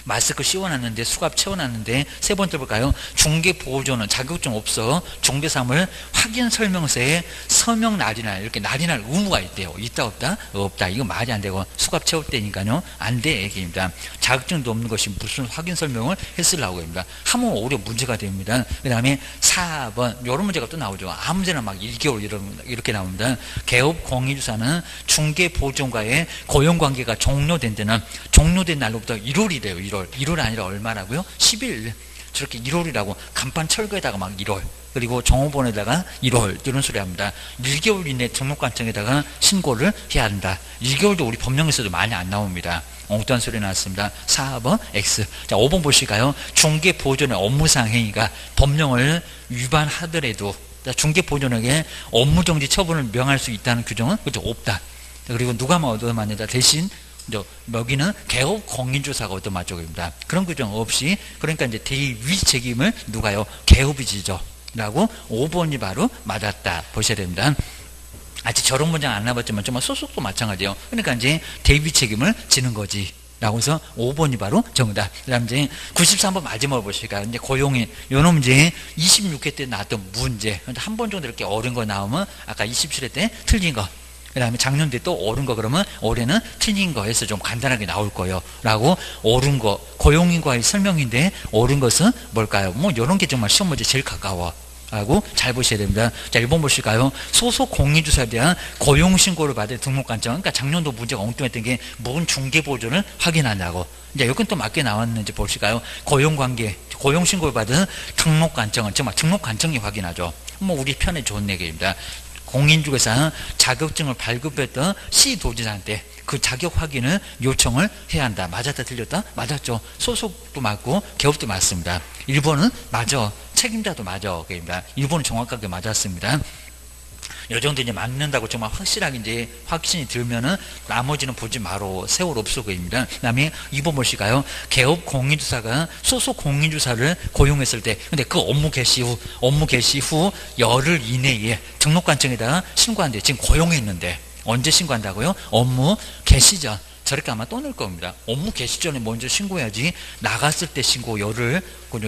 마스크 씌워놨는데, 수갑 채워놨는데, 세 번째 볼까요? 중개보존은 자격증 없어 중개사물 확인 설명서에 서명 날이날, 이렇게 날이날 의무가 있대요. 있다 없다? 없다. 이거 말이 안 되고, 수갑 채울 때니까요 안 돼 얘기입니다. 자격증도 없는 것이 무슨 확인 설명을 했으려고 합니다. 하면 오히려 문제가 됩니다. 그 다음에 4번 이런 문제가 또 나오죠. 아무 데나 막 1개월 이렇게 나옵니다. 개업공인주사는 중개보존과의 고용관계가 종료된 데는 종료된 날로부터 1월이래요. 1월 아니라 얼마라고요? 10일. 저렇게 1월이라고 간판 철거에다가 막 1월, 그리고 종업원에다가 1월 이런 소리 합니다. 1개월 이내 등록관청에다가 신고를 해야 한다. 1개월도 우리 법령에서도 많이 안 나옵니다. 엉뚱한 소리 나왔습니다. 4번 X. 자, 5번 보실까요? 중개보존의 업무상 행위가 법령을 위반하더라도 중개보존에게 업무정지 처분을 명할 수 있다는 규정은 그죠? 없다. 그리고 누가 얻어맞는다? 대신 여기는 개업공인주사가 얻어맞죠입니다. 그런 규정 없이, 그러니까 이제 대위 책임을 누가요? 개업이 지죠. 라고 5번이 바로 맞았다 보셔야 됩니다. 아직 저런 문장 안 나왔지만 정말 소속도 마찬가지예요. 그러니까 이제 대위 책임을 지는 거지. 라고 해서 5번이 바로 정답. 그 다음 이제 93번 마지막으로 보실까요? 이제 고용인, 요놈 이제 26회 때 나왔던 문제. 한 번 정도 이렇게 어려운 거 나오면 아까 27회 때 틀린 거. 그 다음에 작년 뒤에 또 옳은 거, 그러면 올해는 틀린 거 해서 좀 간단하게 나올 거예요. 라고, 옳은 거, 고용인과의 설명인데, 옳은 것은 뭘까요? 요런 게 정말 시험 문제 제일 가까워. 라고 잘 보셔야 됩니다. 자, 1번 보실까요? 소속 공인주사에 대한 고용신고를 받을 등록관청. 그러니까 작년도 문제가 엉뚱했던 게, 뭔 중개보존을 확인한다고. 이제 여긴 또 맞게 나왔는지 보실까요? 고용관계, 고용신고를 받은 등록관청은 정말 등록관청이 확인하죠. 우리 편에 좋은 얘기입니다. 공인중개사 자격증을 발급했던 시도지사한테 그 자격 확인을 요청을 해야 한다. 맞았다 틀렸다? 맞았죠. 소속도 맞고 개업도 맞습니다. 1번은 맞아. 책임자도 맞아. 1번은 정확하게 맞았습니다. 요 정도 이제 맞는다고 정말 확실하게 이제 확신이 들면은 나머지는 보지 마로. 세월 없어거입니다. 그 다음에 2번 보실까요? 개업 공인주사가 소속 공인주사를 고용했을 때, 근데 그 업무 개시 후 열흘 이내에 등록관청에다가 신고한대. 지금 고용했는데 언제 신고한다고요? 업무 개시 전. 저렇게 아마 또 넣을 겁니다. 업무 개시 전에 먼저 신고해야지. 나갔을 때 신고 열흘,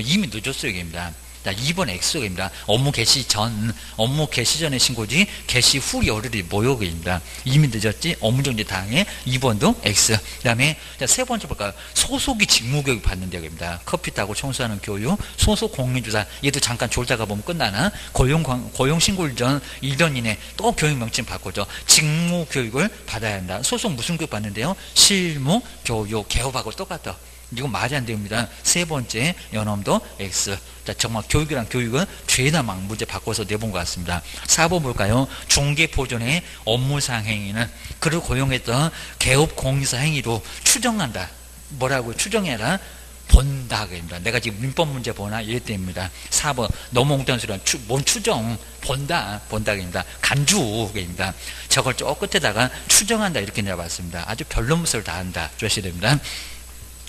이미 늦었어요. 얘기입니다. 자, 2번 X입니다. 업무 개시 전, 업무 개시 전의 신고지, 개시 후 열흘이 모욕입니다. 이미 늦었지, 업무 정지 당해. 2번도 X. 그 다음에, 세 번째 볼까요? 소속이 직무교육 받는 대학입니다. 커피 따고 청소하는 교육, 소속 공인주사, 얘도 잠깐 졸다가 보면 끝나나? 고용신고일 전 1년 이내 또 교육명칭 바꾸죠. 직무교육을 받아야 한다. 소속 무슨 교육 받는데요? 실무, 교육, 개업하고 똑같다. 이거 말이 안 됩니다. 세 번째 연엄도 X. 자, 정말 교육이랑 교육은 죄나 막 문제 바꿔서 내본 것 같습니다. 4번 볼까요? 중개보존의 업무상 행위는 그를 고용했던 개업공인사 행위로 추정한다. 뭐라고요? 추정해라. 본다입니다. 내가 지금 민법 문제 보나 이랬답니다. 4번 너무 엉뚱한 소리야. 뭔 추정? 본다입니다. 간주입니다. 저걸 저 끝에다가 추정한다 이렇게 내봤습니다. 아주 별론무서를 다 한다. 조셔야 됩니다.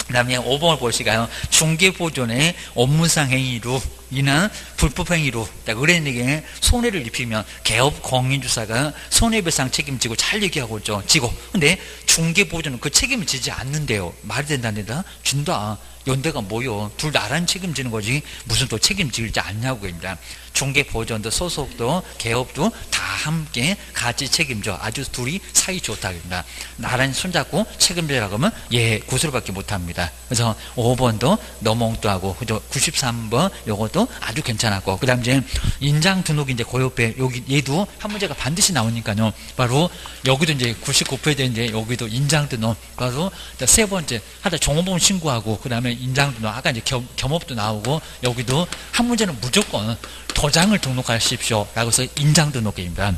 그 다음에 5번을 보시가요. 중개보존의 업무상 행위로 인한 불법행위로 의뢰인에게 손해를 입히면 개업 공인주사가 손해배상 책임지고 잘 얘기하고 있죠. 지고. 근데 중개보존은 그 책임을 지지 않는데요. 말이 된다 안 된다? 준다. 연대가 뭐요? 둘 나란히 책임지는 거지 무슨 또 책임지지 않냐고 입니다. 중개보존도 소속도 개업도 다 함께 같이 책임져. 아주 둘이 사이 좋다입니다. 나란히 손잡고 책임지라고 하면 예 구슬밖에 못합니다. 그래서 5번도 너무 엉뚱하고 그죠? 93번 요것도 아주 괜찮았고 그 다음 이제 인장 등록이 이제 고요배 여기 얘도 한 문제가 반드시 나오니까요. 바로 여기도 이제 99페이지에 이제 여기도 인장 등록 바로 세 번째 하다 종업원 신고하고 그 다음에 인장 등록 아까 이제 겸업도 나오고 여기도 한 문제는 무조건 도장을 등록하십시오 라고 해서 인장 등록입니다.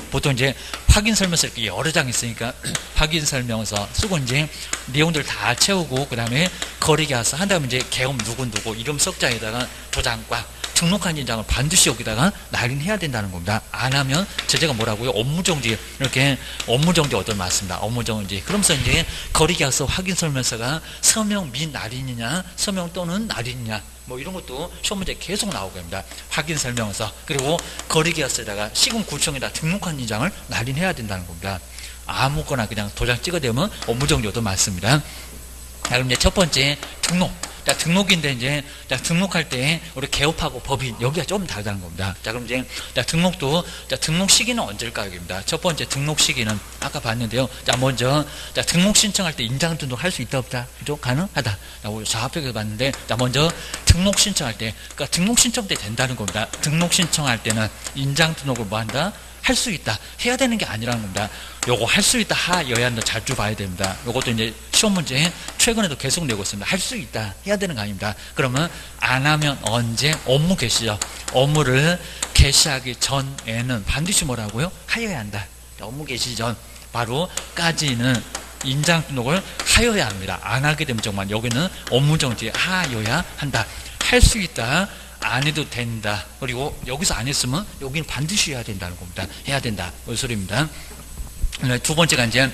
보통 이제 확인 설명서 이렇게 여러 장 있으니까 확인 설명서 쓰고 이제 내용들 다 채우고 그 다음에 거리게 와서 한 다음에 이제 개업 누구 이름 석장에다가 도장과 등록한 인장을 반드시 여기다가 날인해야 된다는 겁니다. 안 하면 제재가 뭐라고요? 업무정지 이렇게 업무정지 얻어 맞습니다. 업무정지. 그러면서 이제 거리게 와서 확인 설명서가 서명 및 날인이냐 서명 또는 날인이냐 뭐 이런 것도 시험 문제 계속 나오고 합니다. 확인 설명서 그리고 거리계약서에다가 시군구청에다 등록한 인장을 날인해야 된다는 겁니다. 아무거나 그냥 도장 찍어대면 업무정지도 많습니다. 자, 그럼 이제 첫 번째 등록. 자, 등록인데 이제 자, 등록할 때 우리 개업하고 법인 여기가 좀 다르다는 겁니다. 자, 그럼 이제 자, 등록도 자, 등록 시기는 언제일까요? 입니다. 첫 번째 등록 시기는 아까 봤는데요. 자, 먼저 자, 등록 신청할 때 인장 등록할 수 있다 없다? 그죠? 가능하다. 자, 우리 좌표에서 봤는데 자, 먼저 등록 신청할 때 그러니까 등록 신청 때 된다는 겁니다. 등록 신청할 때는 인장 등록을 뭐 한다? 할 수 있다. 해야 되는 게 아니라는 겁니다. 요거 할 수 있다. 하, 여야한다. 자주 봐야 됩니다. 요것도 이제 시험 문제 최근에도 계속 내고 있습니다. 할 수 있다. 해야 되는 거 아닙니다. 그러면 안 하면 언제? 업무 개시죠. 업무를 개시하기 전에는 반드시 뭐라고요? 하여야 한다. 업무 개시 전 바로까지는 인장 등록을 하여야 합니다. 안 하게 되면 정말 여기는 업무 정지 하여야 한다. 할 수 있다. 안 해도 된다. 그리고 여기서 안 했으면 여기는 반드시 해야 된다는 겁니다. 해야 된다. 그 소리입니다. 두 번째가 이제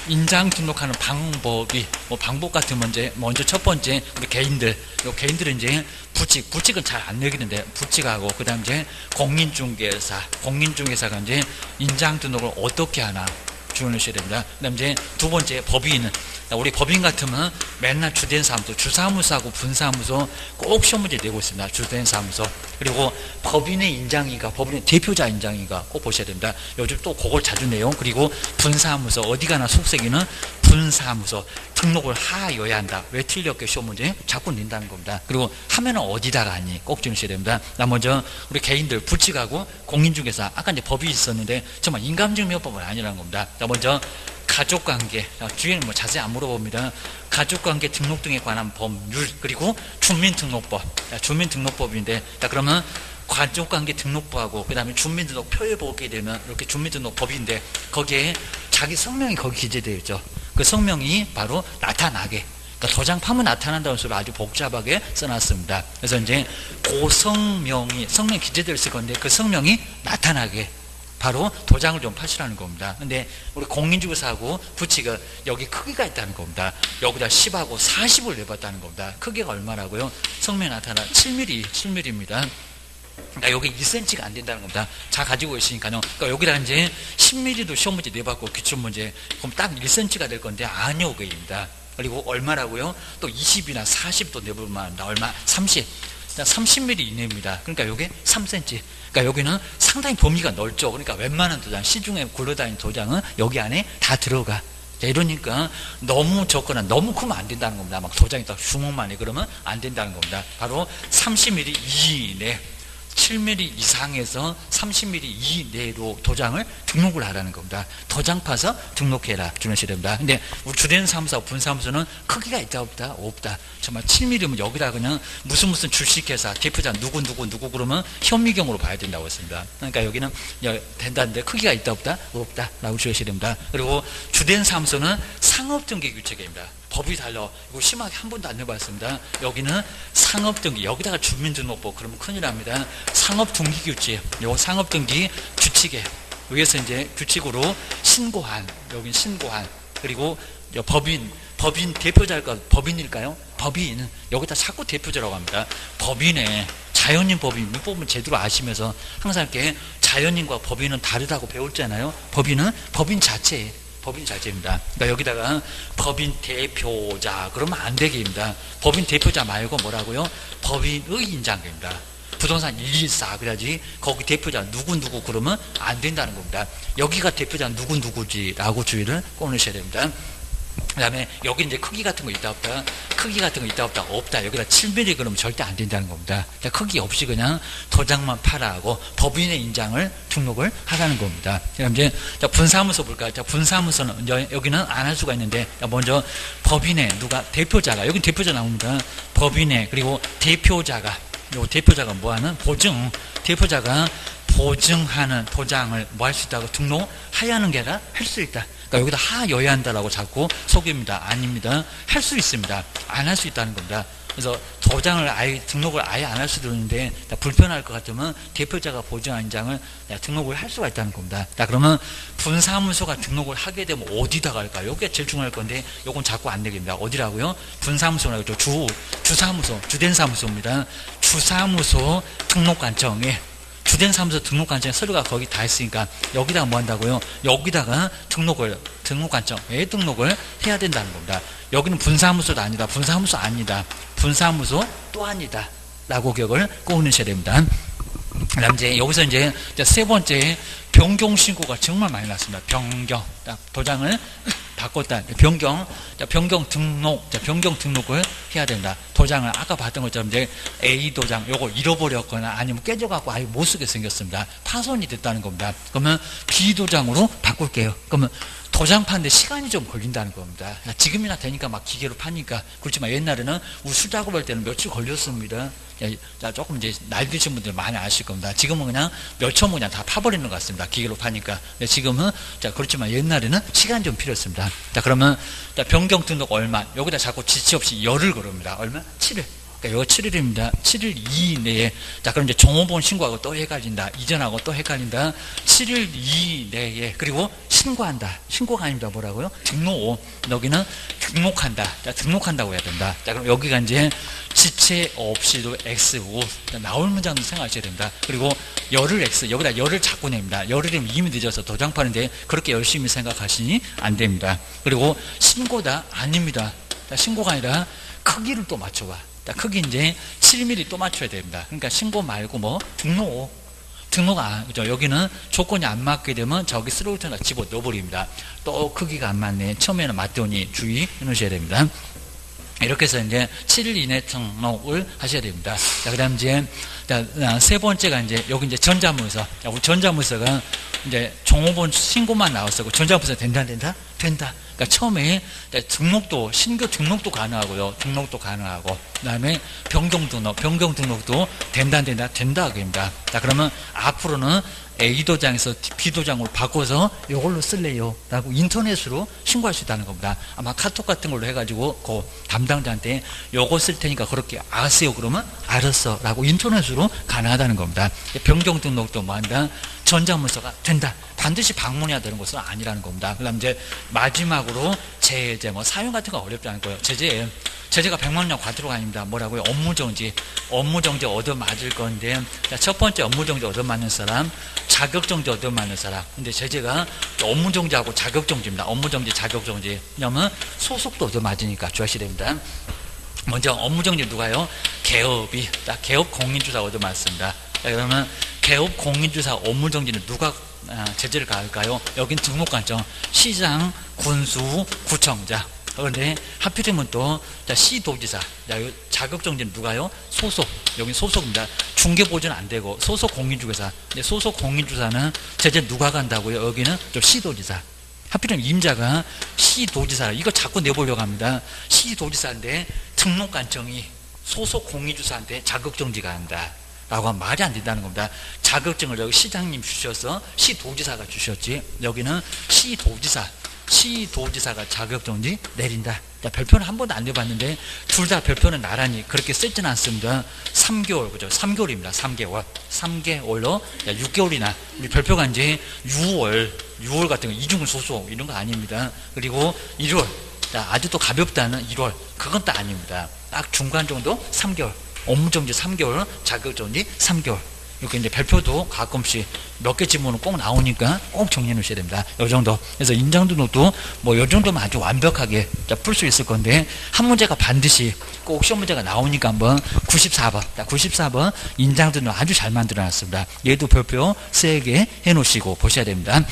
인장 등록하는 방법이 뭐 방법 같은 먼저 첫 번째 우리 개인들 요 개인들은 이제 부칙은 잘 안 내기는데 부칙하고 그다음 이제 공인중개사가 이제 인장 등록을 어떻게 하나 주문하셔야 됩니다. 그 다음 이제 두 번째 법인은 우리 법인 같으면 맨날 주된 사무소, 주사무소하고 분사무소 꼭 시험 문제 내고 있습니다. 주된 사무소. 그리고 법인의 인장이가, 법인의 대표자 인장이가 꼭 보셔야 됩니다. 요즘 또 그걸 자주 내요. 그리고 분사무소, 어디 가나 속색이는 분사무소 등록을 하여야 한다. 왜 틀렸게 시험 문제 자꾸 낸다는 겁니다. 그리고 하면은 어디다가 하니 꼭 주무셔야 됩니다. 나 먼저 우리 개인들 부칙하고 공인중개사 아까 이제 법이 있었는데 정말 인감증명법은 아니라는 겁니다. 자, 먼저 가족관계, 뒤에는 뭐 자세히 안 물어봅니다. 가족관계 등록 등에 관한 법률, 그리고 주민등록법, 주민등록법인데, 자, 그러면 가족관계 등록부하고, 그 다음에 주민등록표에 보게 되면, 이렇게 주민등록법인데, 거기에 자기 성명이 거기 기재되어 있죠. 그 성명이 바로 나타나게. 그러니까 도장 파면 나타난다는 소리를 아주 복잡하게 써놨습니다. 그래서 이제 그 성명이 기재되어 있을 건데, 그 성명이 나타나게. 바로 도장을 좀 파시라는 겁니다. 근데 우리 공인중개사하고 부칙은 여기 크기가 있다는 겁니다. 여기다 10하고 40을 내봤다는 겁니다. 크기가 얼마라고요? 성명에 나타나 7mm입니다. 그러니까 여기 2cm가 안 된다는 겁니다. 자, 가지고 있으니까요. 그러니까 여기다 이제 10mm도 시험 문제 내봤고 기출문제 그럼 딱 1cm가 될 건데 아니오 그입니다. 그리고 얼마라고요? 또 20이나 40도 내보면 한다. 얼마? 30. 30mm 이내입니다. 그러니까 요게 3cm. 그러니까 여기는 상당히 범위가 넓죠. 그러니까 웬만한 도장, 시중에 굴러다니는 도장은 여기 안에 다 들어가. 자, 이러니까 너무 적거나 너무 크면 안 된다는 겁니다. 막 도장이 딱 주먹만해 그러면 안 된다는 겁니다. 바로 30mm 이내, 7mm 이상에서 30mm 이내로 도장을 등록을 하라는 겁니다. 도장 파서 등록해라 주는 시대입니다. 근데 우리 주된 사무소, 분사무소는 크기가 있다 없다? 없다. 정말 7mm면 여기다 그냥 무슨 주식회사 대표자 누구 그러면 현미경으로 봐야 된다고 했습니다. 그러니까 여기는 된다는데 크기가 있다 없다? 없다 라고 주셔야 됩니다. 그리고 주된 사무소는 상업등기 규칙입니다. 법이 달라. 이거 심하게 한 번도 안 해봤습니다. 여기는 상업등기, 여기다가 주민등록법 그러면 큰일 납니다. 상업등기 규칙, 요 상업등기 규칙에 여기서 이제 규칙으로 신고한, 여긴 신고한, 그리고 법인 대표자일까 법인일까요? 법인, 여기다 자꾸 대표자라고 합니다. 법인에 자연인 법인 문법은 제대로 아시면서 항상 이렇게 자연인과 법인은 다르다고 배웠잖아요. 법인은 법인 자체입니다. 그러니까 여기다가 법인 대표자 그러면 안 되게입니다. 법인 대표자 말고 뭐라고요? 법인의 인장입니다. 부동산 114 그래야지 거기 대표자 누구 그러면 안 된다는 겁니다. 여기가 대표자 누구지라고 주의를 꺼내셔야 됩니다. 그 다음에 여기 이제 크기 같은 거 있다 없다? 크기 같은 거 있다 없다? 없다. 여기다 7mm 그러면 절대 안 된다는 겁니다. 크기 없이 그냥 도장만 팔아하고 법인의 인장을 등록을 하라는 겁니다. 그럼 이제 분사무소 볼까요? 분사무소는 여기는 안 할 수가 있는데 먼저 법인의 대표자가 여기 대표자 나옵니다. 법인의 그리고 대표자가 뭐하는 대표자가 보증하는 도장을 뭐 할 수 있다고 등록해야 하는 게 아니라 할 수 있다. 그러니까 여기다 하여야 한다라고 자꾸 속입니다. 아닙니다. 할 수 있습니다. 안 할 수 있다는 겁니다. 그래서 도장을 등록을 아예 안 할 수도 있는데 불편할 것 같으면 대표자가 보증한 인장을 등록을 할 수가 있다는 겁니다. 그러면 분사무소가 등록을 하게 되면 어디다가 할까요? 여기가 제일 중요할 건데 요건 자꾸 안 되겠습니다. 어디라고요? 분사무소라고 했죠. 주사무소, 주된 사무소입니다. 주사무소 등록관청에 주된 사무소 등록관청에 서류가 거기 다 있으니까 여기다가 뭐 한다고요? 여기다가 등록관청에 등록을 해야 된다는 겁니다. 여기는 분사무소도 아니다. 분사무소 아니다. 분사무소 또 아니다. 라고 기억을 꼭 넣으셔야 됩니다. 그 다음 여기서 이제 세 번째 변경 신고가 정말 많이 났습니다. 변경. 도장을 바꿨다. 변경 등록을 해야 된다. 도장을 아까 봤던 것처럼 이제 A 도장 요거 잃어버렸거나 아니면 깨져갖고 아예 못 쓰게 생겼습니다. 파손이 됐다는 겁니다. 그러면 B 도장으로 바꿀게요. 그러면 도장 파는데 시간이 좀 걸린다는 겁니다. 지금이나 되니까 막 기계로 파니까 그렇지만 옛날에는 우리 술 작업할 때는 며칠 걸렸습니다. 조금 이제 나이 드신 분들 많이 아실 겁니다. 지금은 그냥 몇 초면 그냥 다 파버리는 것 같습니다. 기계로 파니까. 지금은 그렇지만 옛날에는 시간이 좀 필요했습니다. 그러면 변경 등록 얼마? 여기다 자꾸 지체 없이 열을 걸읍니다. 얼마? 7일. 그러니까 이거 7일입니다. 7일 이내에. 그럼 이제 종업원 신고하고 또 헷갈린다. 이전하고 또 헷갈린다. 7일 이내에. 그리고 신고한다. 신고가 아닙니다. 뭐라고요? 등록. 여기는 등록한다. 등록한다고 해야 된다. 그럼 여기가 이제 지체 없이도 X고 나올 문장도 생각하셔야 됩니다. 그리고 열을 X. 여기다 열을 자꾸 냅니다. 열을 내면 이미 늦어서 도장 파는데 그렇게 열심히 생각하시니 안 됩니다. 그리고 신고다. 아닙니다. 신고가 아니라 크기를 또 맞춰봐. 크기 이제 7mm 또 맞춰야 됩니다. 그러니까 신고 말고 뭐 그죠? 여기는 조건이 안 맞게 되면 저기 쓰레기통에다 집어 넣어버립니다. 또 크기가 안 맞네. 처음에는 맞더니 주의해 놓으셔야 됩니다. 이렇게 해서 이제 7일 이내 등록을 하셔야 됩니다. 그 다음 이제 세 번째가 이제 여기 이제 전자문서. 우리 전자문서가 이제 종업원 신고만 나왔었고 전자문서 된다. 그러니까 처음에 신규 등록도 가능하고요. 등록도 가능하고 그다음에 변경 등록도 된다 하게입니다. 그러면 앞으로는 A 도장에서 B 도장으로 바꿔서 이걸로 쓸래요 라고 인터넷으로 신고할 수 있다는 겁니다. 아마 카톡 같은 걸로 해가지고 그 담당자한테 요거 쓸 테니까 그렇게 아세요 그러면 알았어 라고 인터넷으로 가능하다는 겁니다. 변경 등록도 뭐 한다? 전자문서가 된다. 반드시 방문해야 되는 것은 아니라는 겁니다. 그 다음 이제 마지막으로 제재, 사용 같은 거 어렵지 않을 거예요. 제재가 100만 원 과태료가 아닙니다. 뭐라고요? 업무정지 얻어맞을 건데, 첫 번째 업무정지 얻어맞는 사람, 자격정지 얻어맞는 사람. 근데 제재가 업무정지하고 자격정지입니다. 업무정지, 자격정지. 왜냐면 소속도 얻어맞으니까 주의하셔야 됩니다. 먼저 업무정지 누가요? 개업이. 딱 개업 공인주사 얻어 맞습니다. 그러면 개업 공인주사 업무정지는 누가 제재를 가할까요? 여긴 등록관청, 시장, 군수, 구청자. 그런데 하필이면 또 시도지사. 자격정지는 누가요? 소속. 여기 소속입니다. 중개보조는 안 되고 소속 공인중개사. 소속 공인중개사는 제재 누가 간다고요? 여기는 좀 시도지사. 하필이면 임자가 시도지사. 이거 자꾸 내보려고 합니다. 시도지사인데 등록관청이 소속 공인중개사한테 자격정지가 한다 라고 하면 말이 안 된다는 겁니다. 자격증을 여기 시장님 주셔서 시도지사가 주셨지, 여기는 시도지사가 자격정지 내린다. 별표는 한 번도 안 내봤는데 둘 다 별표는 나란히 그렇게 쓰지는 않습니다. 3개월, 그죠? 3개월입니다. 3개월로 6개월이나 우리 별표가 이제 6월 같은 거 이중근 소속 이런 거 아닙니다. 그리고 1월, 아주 또 가볍다는 1월, 그건 또 아닙니다. 딱 중간 정도 3개월. 업무정지 3개월, 자격정지 3개월. 이렇게 이제 별표도 가끔씩 몇 개 지문은 꼭 나오니까 꼭 정리해 놓으셔야 됩니다. 이 정도. 그래서 인장등록도 뭐 이 정도면 아주 완벽하게 풀 수 있을 건데, 한 문제가 반드시 꼭 시험 문제가 나오니까 한번 94번 인장등록 아주 잘 만들어 놨습니다. 얘도 별표 3개 해 놓으시고 보셔야 됩니다.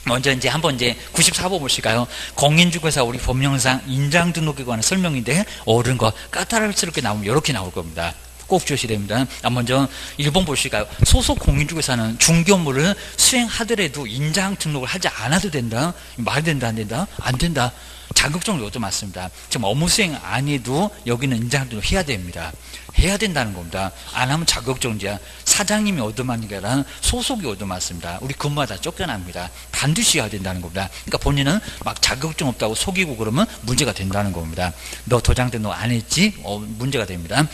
먼저 이제 한번 이제 94번 보실까요? 공인중개사 우리 법령상 인장 등록에 관한 설명인데 옳은 거 까다롭게 나오면 이렇게 나올 겁니다. 꼭 주셔야 됩니다. 먼저 1번 보실까요? 소속 공인중개사는 중개 업무를 수행하더라도 인장 등록을 하지 않아도 된다. 말이 된다, 안 된다? 안 된다. 자격증을 얻어 맞습니다. 지금 업무 수행 안 해도 여기는 인장 등록 해야 됩니다. 해야 된다는 겁니다. 안 하면 자격정지야. 사장님이 얻어 맞는 게 아니라 소속이 얻어 맞습니다. 우리 근무하다 쫓겨납니다. 반드시 해야 된다는 겁니다. 그러니까 본인은 막 자격증 없다고 속이고 그러면 문제가 된다는 겁니다. 너 도장 등록 안 했지? 문제가 됩니다.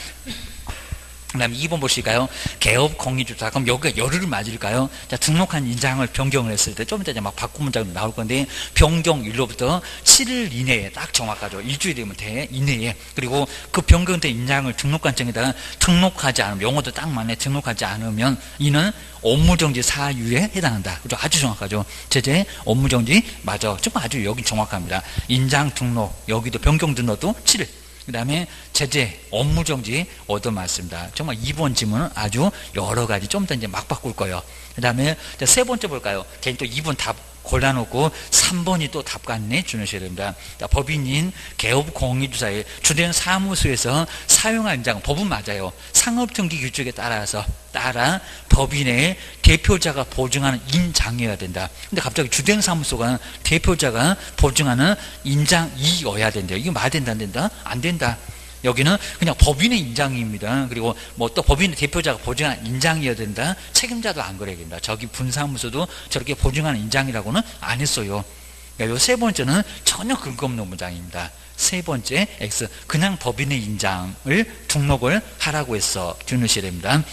그 다음에 2번 보실까요? 개업 공인주사. 그럼 여기가 열흘을 맞을까요? 자, 등록한 인장을 변경을 했을 때 좀 이따 이제 막 바꾸는 문장도 나올 건데, 변경일로부터 7일 이내에 딱 정확하죠. 일주일이면 돼. 이내에. 그리고 그 변경된 인장을 등록관청에다가 등록하지 않으면, 영어도 딱 맞네. 등록하지 않으면 이는 업무정지 사유에 해당한다. 그죠? 아주 정확하죠. 제재 업무정지 맞아. 정말 아주 여기 정확합니다. 인장 등록, 여기도 변경 등록도 7일. 그 다음에 제재, 업무정지 얻어 맞습니다. 정말 2번 지문은 아주 여러 가지 좀 더 이제 막 바꿀 거예요. 그 다음에 세 번째 볼까요? 괜히 또 2번 답 골라놓고 3번이 또 답관내 주셔야 됩니다. 법인인 개업 공인주사의 주된 사무소에서 사용할 인장, 법은 맞아요. 상업등기 규칙에 따라 법인의 대표자가 보증하는 인장이어야 된다. 근데 갑자기 주된 사무소가 대표자가 보증하는 인장이어야 된대요. 이거 말 된다, 안 된다? 안 된다. 여기는 그냥 법인의 인장입니다. 그리고 뭐 또 법인의 대표자가 보증한 인장이어야 된다. 책임자도 안 그래야 됩니다. 저기 분사무소도 저렇게 보증하는 인장이라고는 안 했어요. 그러니까 요 세 번째는 전혀 근거 없는 문장입니다. 세 번째 X, 그냥 법인의 인장을 등록을 하라고 했어. 주무셔야 됩니다.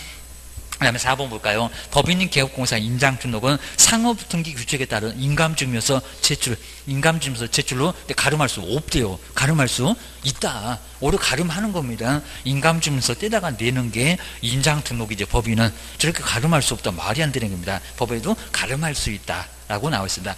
그 다음에 4번 볼까요? 법인인 개업공사 인장 등록은 상업등기 규칙에 따른 인감증명서 제출, 인감증명서 제출로 가름할 수 없대요. 가름할 수 있다. 오히려 가름하는 겁니다. 인감증명서 떼다가 내는 게 인장 등록이죠. 법인은 저렇게 가름할 수 없다. 말이 안 되는 겁니다. 법에도 가름할 수 있다 라고 나와 있습니다.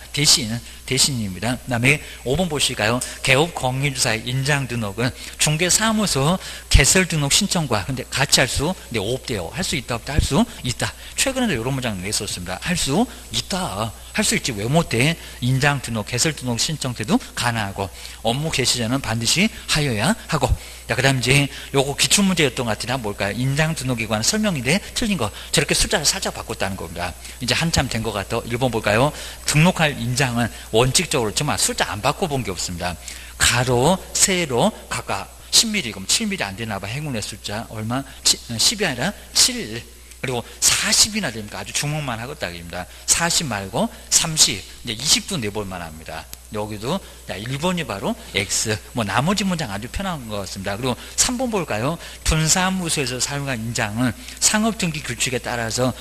대신입니다. 그 다음에 5번 보실까요? 개업 공인주사의 인장 등록은 중개사무소 개설 등록 신청과 근데 같이 할 수 없대요. 할 수 있다 없다? 할 수 있다. 최근에도 이런 문장 냈었습니다. 할 수 있다. 할 수 있지 왜 못해? 인장 등록, 개설 등록 신청 때도 가능하고 업무 개시 전은 반드시 하여야 하고. 자, 그 다음 이제 요거 기출문제였던 것 같으나 뭘까요? 인장 등록에 관한 설명인데 틀린 거 저렇게 숫자를 살짝 바꿨다는 겁니다. 이제 한참 된 것 같아. 1번 볼까요? 등록할 인장은 원칙적으로 정말 숫자 안 바꿔본 게 없습니다. 가로, 세로 각각 10mm, 그럼 7mm 안 되나 봐. 행운의 숫자 얼마? 10이 아니라 7. 그리고 40이나 되니까 아주 주목만 하겠다입니다. 40 말고 30, 이제 20도 내볼만 합니다. 여기도 1번이 바로 X. 뭐 나머지 문장 아주 편한 것 같습니다. 그리고 3번 볼까요? 분사무소에서 사용한 인장은 상업등기 규칙에 따라서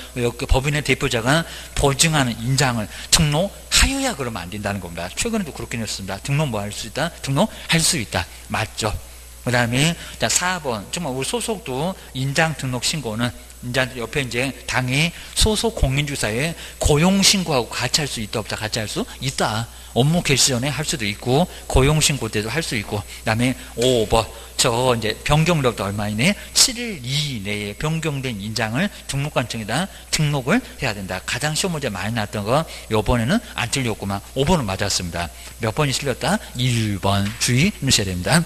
법인의 대표자가 보증하는 인장을 등록하여야 그러면 안 된다는 겁니다. 최근에도 그렇게 했습니다. 등록 뭐 할 수 있다? 등록할 수 있다. 맞죠? 그 다음에 4번 정말 우리 소속도 인장 등록 신고는 인장 옆에 이제 당의 소속 공인주사에 고용 신고하고 같이 할 수 있다 없다? 같이 할 수 있다. 업무 개시 전에 할 수도 있고 고용 신고 때도 할 수 있고. 그다음에 5번 저 이제 변경력도 얼마 이내 7일 이내에 변경된 인장을 등록관청에다 등록을 해야 된다. 가장 시험 문제 많이 나왔던 거 요번에는 안 틀렸구만. 5번은 맞았습니다. 몇 번이 틀렸다? 1번 주의 넣으셔야 됩니다.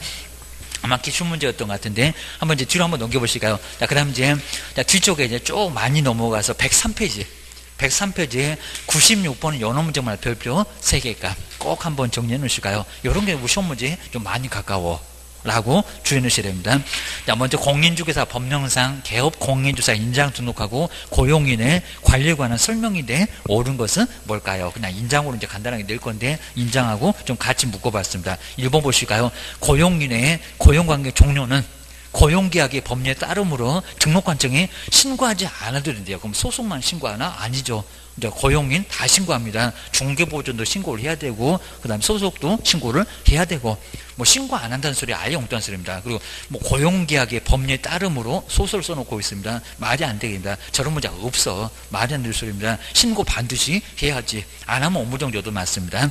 아마 기출 문제였던 것 같은데 한번 이제 뒤로 한번 넘겨보실까요? 자, 그다음 이제 뒤쪽에 이제 쭉 많이 넘어가서 103페이지 103페이지에 96번은 연어 문제만 별표 3개가 꼭 한번 정리해 놓으실까요? 이런 게 우리 시험 문제에 좀 많이 가까워 라고 주의 넣으셔야 됩니다. 자, 먼저 공인중개사 법령상 개업 공인주사 인장 등록하고 고용인의 관리에 관한 설명인데 옳은 것은 뭘까요? 그냥 인장으로 이제 간단하게 낼 건데 인장하고 좀 같이 묶어봤습니다. 1번 보실까요? 고용인의 고용관계 종료는 고용계약의 법률에 따름으로 등록관청에 신고하지 않아도 된대요. 그럼 소속만 신고하나? 아니죠. 이제 고용인 다 신고합니다. 중개보존도 신고를 해야 되고, 그 다음에 소속도 신고를 해야 되고, 뭐 신고 안 한다는 소리 아예 엉뚱한 소리입니다. 그리고 뭐 고용계약의 법률에 따름으로 소설을 써놓고 있습니다. 말이 안 되겠습니다. 저런 문제가 없어. 말이 안 되는 소리입니다. 신고 반드시 해야지. 안 하면 업무정지도 맞습니다.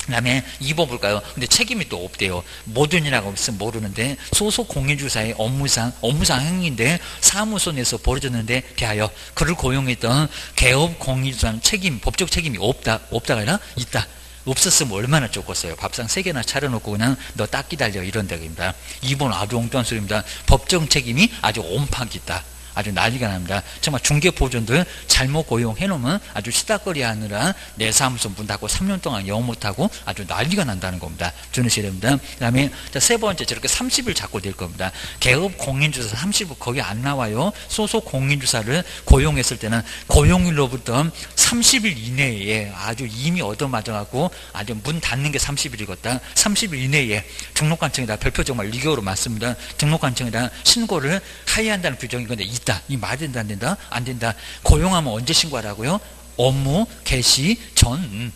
그 다음에 2번 볼까요? 근데 책임이 또 없대요. 모든이라고 없으면 모르는데 소속 공인주사의 업무상 행위인데 사무소 내에서 벌어졌는데 대하여 그를 고용했던 개업 공인주사는 법적 책임이 없다가 아니라 있다. 없었으면 얼마나 좋겠어요. 밥상 3개나 차려놓고 그냥 너 딱 기다려 이런 데입니다. 2번 아주 엉뚱한 소리입니다. 법적 책임이 아주 온팍 있다. 아주 난리가 납니다. 정말 중개보존들 잘못 고용해놓으면 아주 시다거리 하느라 내 사무소 문 닫고 3년 동안 영 못하고 아주 난리가 난다는 겁니다. 주의하셔야 됩니다. 그 다음에 세 번째 저렇게 30일 잡고 될 겁니다. 개업 공인주사 30일 거기 안 나와요. 소속 공인주사를 고용했을 때는 고용일로부터 30일 이내에 아주 이미 얻어맞아갖고 아주 문 닫는 게 30일이겠다. 30일 이내에 등록관청에다 별표 정말 2개월로 맞습니다. 등록관청에다 신고를 하여야 한다는 규정인 건데 있다. 이 말이 된다 안 된다? 안 된다. 고용하면 언제 신고하라고요? 업무 개시 전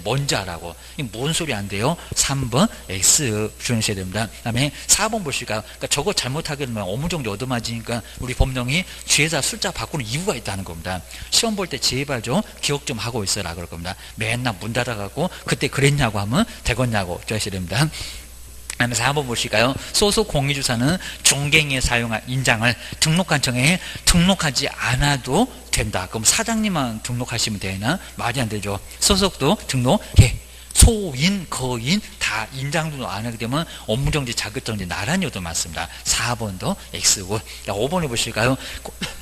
먼저 하라고. 이 뭔 소리 안 돼요? 3번 X 주의하셔야 됩니다. 그 다음에 4번 보실까요? 그러니까 저거 잘못하게 되면 업무정지 얻어맞으니까 우리 법령이 주의사 숫자 바꾸는 이유가 있다는 겁니다. 시험 볼 때 제발 좀 기억 좀 하고 있어라 그럴 겁니다. 맨날 문 닫아갖고 그때 그랬냐고 하면 되겠냐고 주의하셔야 됩니다. 다음에 4번 보실까요? 소속 공인주사는 중개인에 사용한 인장을 등록관청에 등록하지 않아도 된다. 그럼 사장님만 등록하시면 되나? 말이 안 되죠. 소속도 등록해. 소인, 거인 다 인장 등록 안 하게 되면 업무정지, 자격정지 나란히 얻어 맞습니다. 4번도 X고. 5번에 보실까요?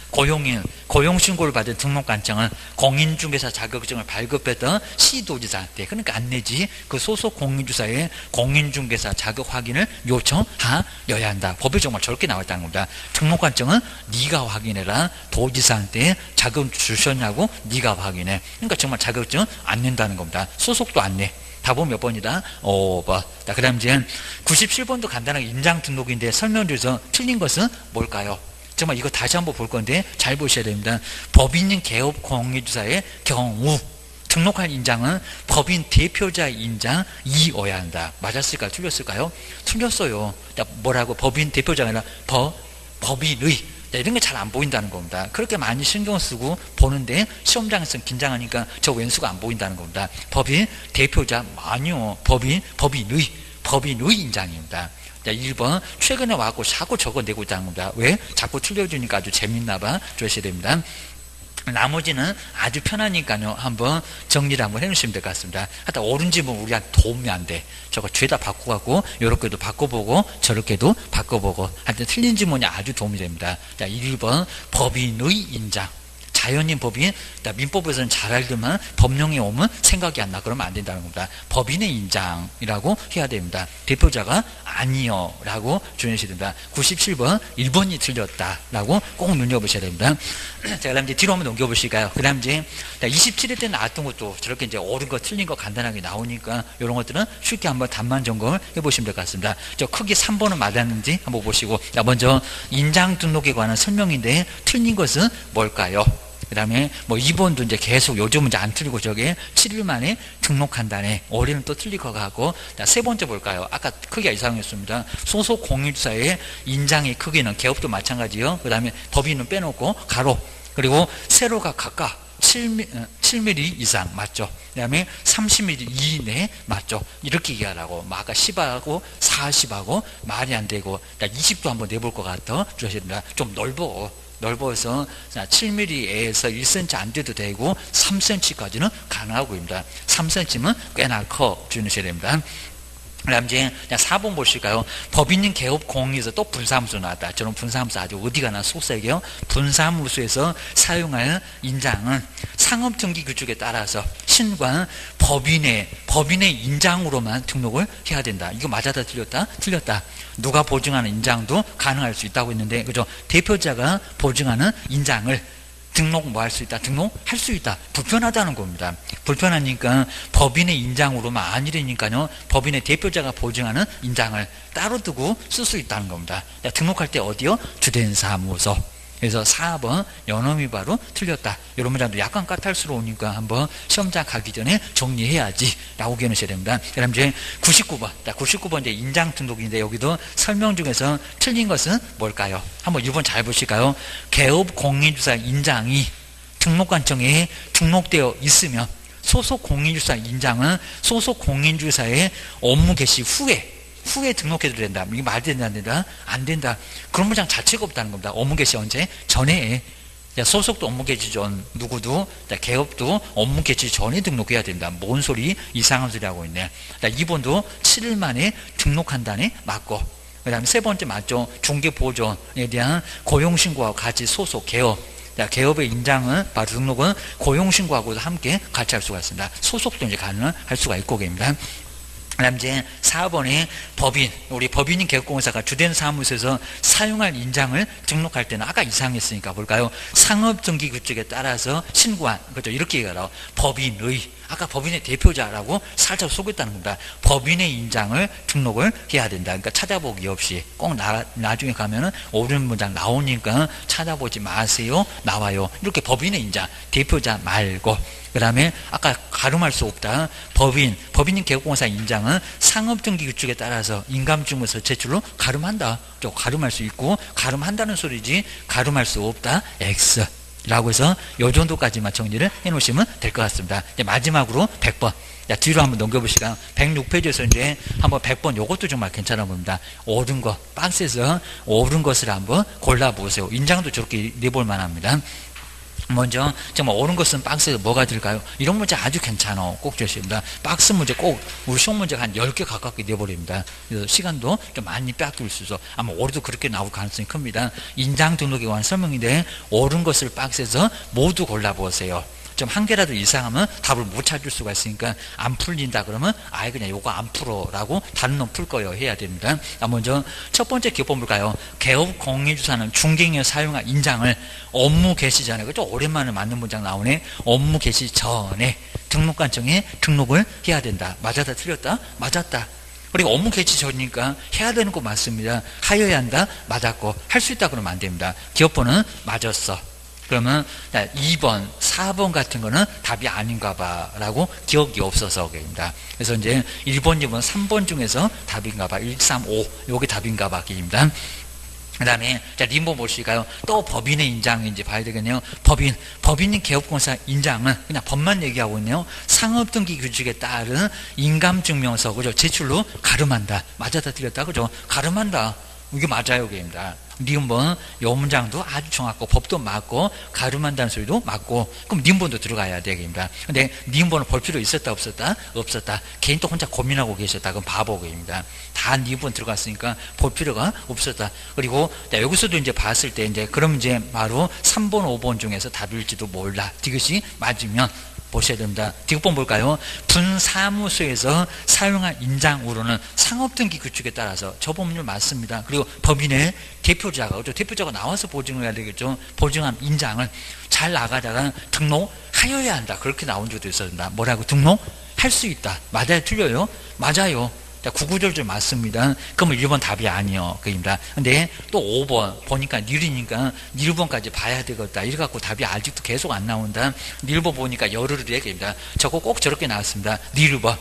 고용인, 고용신고를 받은 등록관청은 공인중개사 자격증을 발급했던 시도지사한테, 그러니까 안 내지, 그 소속 공인주사에 공인중개사 자격 확인을 요청하여야 한다. 법에 정말 저렇게 나와 있다는 겁니다. 등록관청은 네가 확인해라. 도지사한테 자격 주셨냐고 네가 확인해. 그러니까 정말 자격증 안 낸다는 겁니다. 소속도 안 내. 답은 몇 번이다? 5번. 그 다음 이제 97번도 간단하게 인장 등록인데 설명드려서 틀린 것은 뭘까요? 정말 이거 다시 한번 볼 건데 잘 보셔야 됩니다. 법인인 개업 공인주사의 경우 등록할 인장은 법인 대표자 인장이어야 한다. 맞았을까요? 틀렸을까요? 틀렸어요. 뭐라고? 법인 대표자가 아니라 법인의. 이런 게 잘 안 보인다는 겁니다. 그렇게 많이 신경 쓰고 보는데 시험장에서 긴장하니까 저 왼수가 안 보인다는 겁니다. 법인 대표자 아니요. 법인의 인장입니다. 자, 1번 최근에 와갖고 자꾸 저거 내고 있다는 겁니다. 왜? 자꾸 틀려주니까 아주 재밌나 봐. 주셔야 됩니다. 나머지는 아주 편하니까요. 한번 정리를 한번 해놓으시면 될 것 같습니다. 하여튼 옳은지 뭐 우리한테 도움이 안 돼. 저거 죄다 바꿔갖고 요렇게도 바꿔보고 저렇게도 바꿔보고 하여튼 틀린지 뭐냐 아주 도움이 됩니다. 자, 1번 법인의 인장. 자연인 법인, 민법에서는 잘 알지만 법령에 오면 생각이 안 나. 그러면 안 된다는 겁니다. 법인의 인장이라고 해야 됩니다. 대표자가 아니요 라고 주의하셔야 됩니다. 97번 1번이 틀렸다 라고 꼭 눈여보셔야 됩니다. 자, 그 다음 이제 뒤로 한번 넘겨보실까요? 그 다음 이제 27회 때 나왔던 것도 저렇게 이제 옳은 거 틀린 거 간단하게 나오니까 이런 것들은 쉽게 한번 답만 점검을 해보시면 될 것 같습니다. 저 크기 3번은 맞았는지 한번 보시고, 자, 먼저 인장 등록에 관한 설명인데 틀린 것은 뭘까요? 그 다음에 뭐 2번도 이제 계속 요즘은 이제 안 틀리고 저게 7일 만에 등록한다네. 올해는 또 틀릴 것 같고. 자, 세 번째 볼까요? 아까 크기가 이상했습니다. 소속 공인주사의 인장의 크기는 개업도 마찬가지요. 그 다음에 법인은 빼놓고 가로. 그리고 세로가 각각 7mm 이상 맞죠? 그 다음에 30mm 이내 맞죠? 이렇게 얘기하라고. 아까 10하고 40하고 말이 안 되고 20도 한번 내볼 것 같아. 주셨습니다. 좀 넓어서 7mm에서 1cm 안 돼도 되고 3cm까지는 가능하고입니다. 3cm면 꽤나 커 주셔야 됩니다. 그 다음 이제 4번 보실까요? 법인인 개업 공인에서 또 분사함수 나왔다. 저는 분사함수 아주 어디가 나 속삭여요. 분사함수에서 사용할 인장은 상업등기 규칙에 따라서 신관 법인의 인장으로만 등록을 해야 된다. 이거 맞았다 틀렸다? 틀렸다. 누가 보증하는 인장도 가능할 수 있다고 했는데, 그죠? 대표자가 보증하는 인장을 등록 뭐 할 수 있다? 등록할 수 있다. 불편하다는 겁니다. 불편하니까 법인의 인장으로만 아니라니까요. 법인의 대표자가 보증하는 인장을 따로 두고 쓸 수 있다는 겁니다. 등록할 때 어디요? 주된 사무소. 그래서 4번 연음이 바로 틀렸다. 이런 문장도 약간 까탈스러우니까 한번 시험장 가기 전에 정리해야지 라고 기억하셔야 됩니다. 그 다음 이제 99번. 99번 이제 인장 등록인데 여기도 설명 중에서 틀린 것은 뭘까요? 한번 1번 잘 보실까요? 개업 공인주사 인장이 등록관청에 등록되어 있으면 소속 공인주사 인장은 소속 공인주사의 업무 개시 후에 등록해도 된다. 이게 말이 된다, 안 된다? 안 된다. 그런 문장 자체가 없다는 겁니다. 업무 개시 언제? 전에. 소속도 업무 개시 전, 누구도, 개업도 업무 개시 전에 등록해야 된다. 뭔 소리? 이상한 소리 하고 있네. 2번도 7일 만에 등록한다네? 맞고. 그 다음에 세 번째 맞죠? 중개보존에 대한 고용신고와 같이 소속, 개업. 개업의 인장은, 바로 등록은 고용신고하고도 함께 같이 할 수가 있습니다. 소속도 이제 가능할 수가 있고, 입니다. 그 다음 이제 4번에 법인, 우리 법인인 개업공사가 주된 사무소에서 사용할 인장을 등록할 때는 아까 이상했으니까 볼까요? 상업등기 규칙에 따라서 신고한, 그렇죠? 이렇게 얘기하라고. 법인의, 아까 법인의 대표자라고 살짝 속였다는 겁니다. 법인의 인장을 등록을 해야 된다. 그러니까 찾아보기 없이 꼭 나중에 가면은 옳은 문장 나오니까 찾아보지 마세요. 나와요. 이렇게 법인의 인장, 대표자 말고. 그 다음에 아까 가름할 수 없다. 법인인 개업공사 인장은 상업등기 규칙에 따라서 인감증명서 제출로 가름한다. 가름할 수 있고 가름한다는 소리지 가름할 수 없다. X 라고 해서 요 정도까지만 정리를 해놓으시면 될 것 같습니다. 이제 마지막으로 100번. 뒤로 한번 넘겨보시까 106페이지에서 이제 한번 100번 요것도 정말 괜찮아 보입니다. 옳은 것, 박스에서 옳은 것을 한번 골라보세요. 인장도 저렇게 내볼 만합니다. 먼저 정말 옳은 것은 박스에 뭐가 들까요? 이런 문제 아주 괜찮아. 꼭 주십니다. 박스 문제 꼭 우리 시험 문제가 한 10개 가깝게 내버립니다. 그래서 시간도 좀 많이 뺏길 수 있어. 아마 올해도 그렇게 나올 가능성이 큽니다. 인장 등록에 관한 설명인데 옳은 것을 박스에서 모두 골라보세요. 좀 한 개라도 이상하면 답을 못 찾을 수가 있으니까 안 풀린다 그러면 아예 그냥 요거 안 풀어라고 다른 놈 풀 거예요 해야 됩니다. 먼저 첫 번째 기본 볼까요? 개업 공인주사는 중개인에 사용한 인장을 업무 개시 전에, 그죠? 오랜만에 맞는 문장 나오네. 업무 개시 전에 등록관청에 등록을 해야 된다. 맞았다 틀렸다? 맞았다. 그리고 업무 개시 전이니까 해야 되는 거 맞습니다. 하여야 한다? 맞았고. 할 수 있다 그러면 안 됩니다. 기업번은 맞았어. 그러면 2번, 4번 같은 거는 답이 아닌가 봐 라고 기억이 없어서 그입니다. 그래서 이제 1번, 2번, 3번 중에서 답인가 봐. 1, 3, 5 요게 답인가 봐 기입니다. 그 다음에 님번 보실까요? 또 법인의 인장인지 봐야 되겠네요. 법인인 개업공사 인장은 그냥 법만 얘기하고 있네요. 상업등기 규칙에 따른 인감증명서, 그죠? 제출로 가름한다. 맞았다 틀렸다, 그죠? 가름한다. 이게 맞아요, 그입니다. 니은번 요 문장도 아주 정확하고 법도 맞고 가름한다는 소리도 맞고, 그럼 니은번도 들어가야 되겠습니다. 근데 니은번을 볼 필요 있었다 없었다? 없었다. 개인 또 혼자 고민하고 계셨다. 그럼 바보입니다. 다 니은번 들어갔으니까 볼 필요가 없었다. 그리고 여기서도 이제 봤을 때 이제 그럼 이제 바로 3번 5번 중에서 답일지도 몰라. 이것이 맞으면 보셔야 됩니다. 뒷번 볼까요? 분사무소에서 사용한 인장으로는 상업등기 규칙에 따라서 저 법률 맞습니다. 그리고 법인의 대표자가, 그렇죠? 대표자가 나와서 보증을 해야 되겠죠. 보증한 인장을 잘 나가다가 등록하여야 한다. 그렇게 나온 적도 있었습니다. 뭐라고? 등록할 수 있다. 맞아요? 틀려요? 맞아요. 자, 구구절절 맞습니다. 그러면 1번 답이 아니요. 그입니다. 근데 또 5번 보니까 니르니까 1번까지 봐야 되겠다. 이래갖고 답이 아직도 계속 안 나온다. 1번 보니까 열흘 얘기입니다. 저거 꼭 저렇게 나왔습니다. 니르번.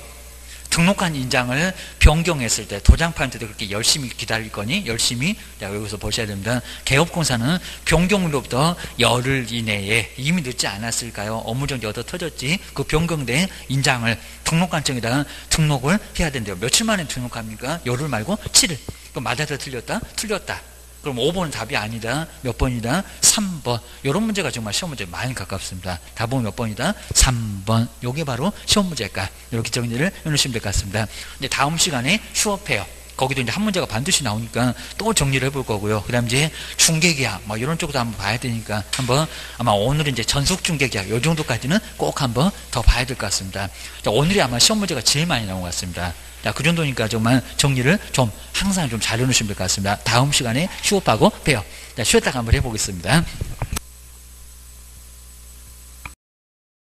등록한 인장을 변경했을 때 도장판한테 그렇게 열심히 기다릴 거니 열심히 여기서 보셔야 됩니다. 개업공사는 변경으로부터 열흘 이내에 이미 늦지 않았을까요? 업무정지 얻어 터졌지. 그 변경된 인장을 등록관청에다가 등록을 해야 된대요. 며칠 만에 등록합니까? 열흘 말고 7일. 그럼 맞아서 틀렸다? 틀렸다. 그럼 5번은 답이 아니다. 몇 번이다? 3번. 이런 문제가 정말 시험 문제에 많이 가깝습니다. 답은 몇 번이다? 3번. 요게 바로 시험 문제일까? 이렇게 정리를 해놓으시면 될 것 같습니다. 이제 다음 시간에 휴업해요. 거기도 이제 한 문제가 반드시 나오니까 또 정리를 해볼 거고요. 그 다음 이제 중개계약, 뭐 이런 쪽도 한번 봐야 되니까 한번 아마 오늘은 이제 전속 중개계약, 요 정도까지는 꼭 한번 더 봐야 될 것 같습니다. 자, 오늘이 아마 시험 문제가 제일 많이 나온 것 같습니다. 자, 그 정도니까 정말 정리를 좀 항상 좀 잘 해놓으시면 될 것 같습니다. 다음 시간에 휴업하고 봬요. 자, 쉬었다가 한번 해보겠습니다.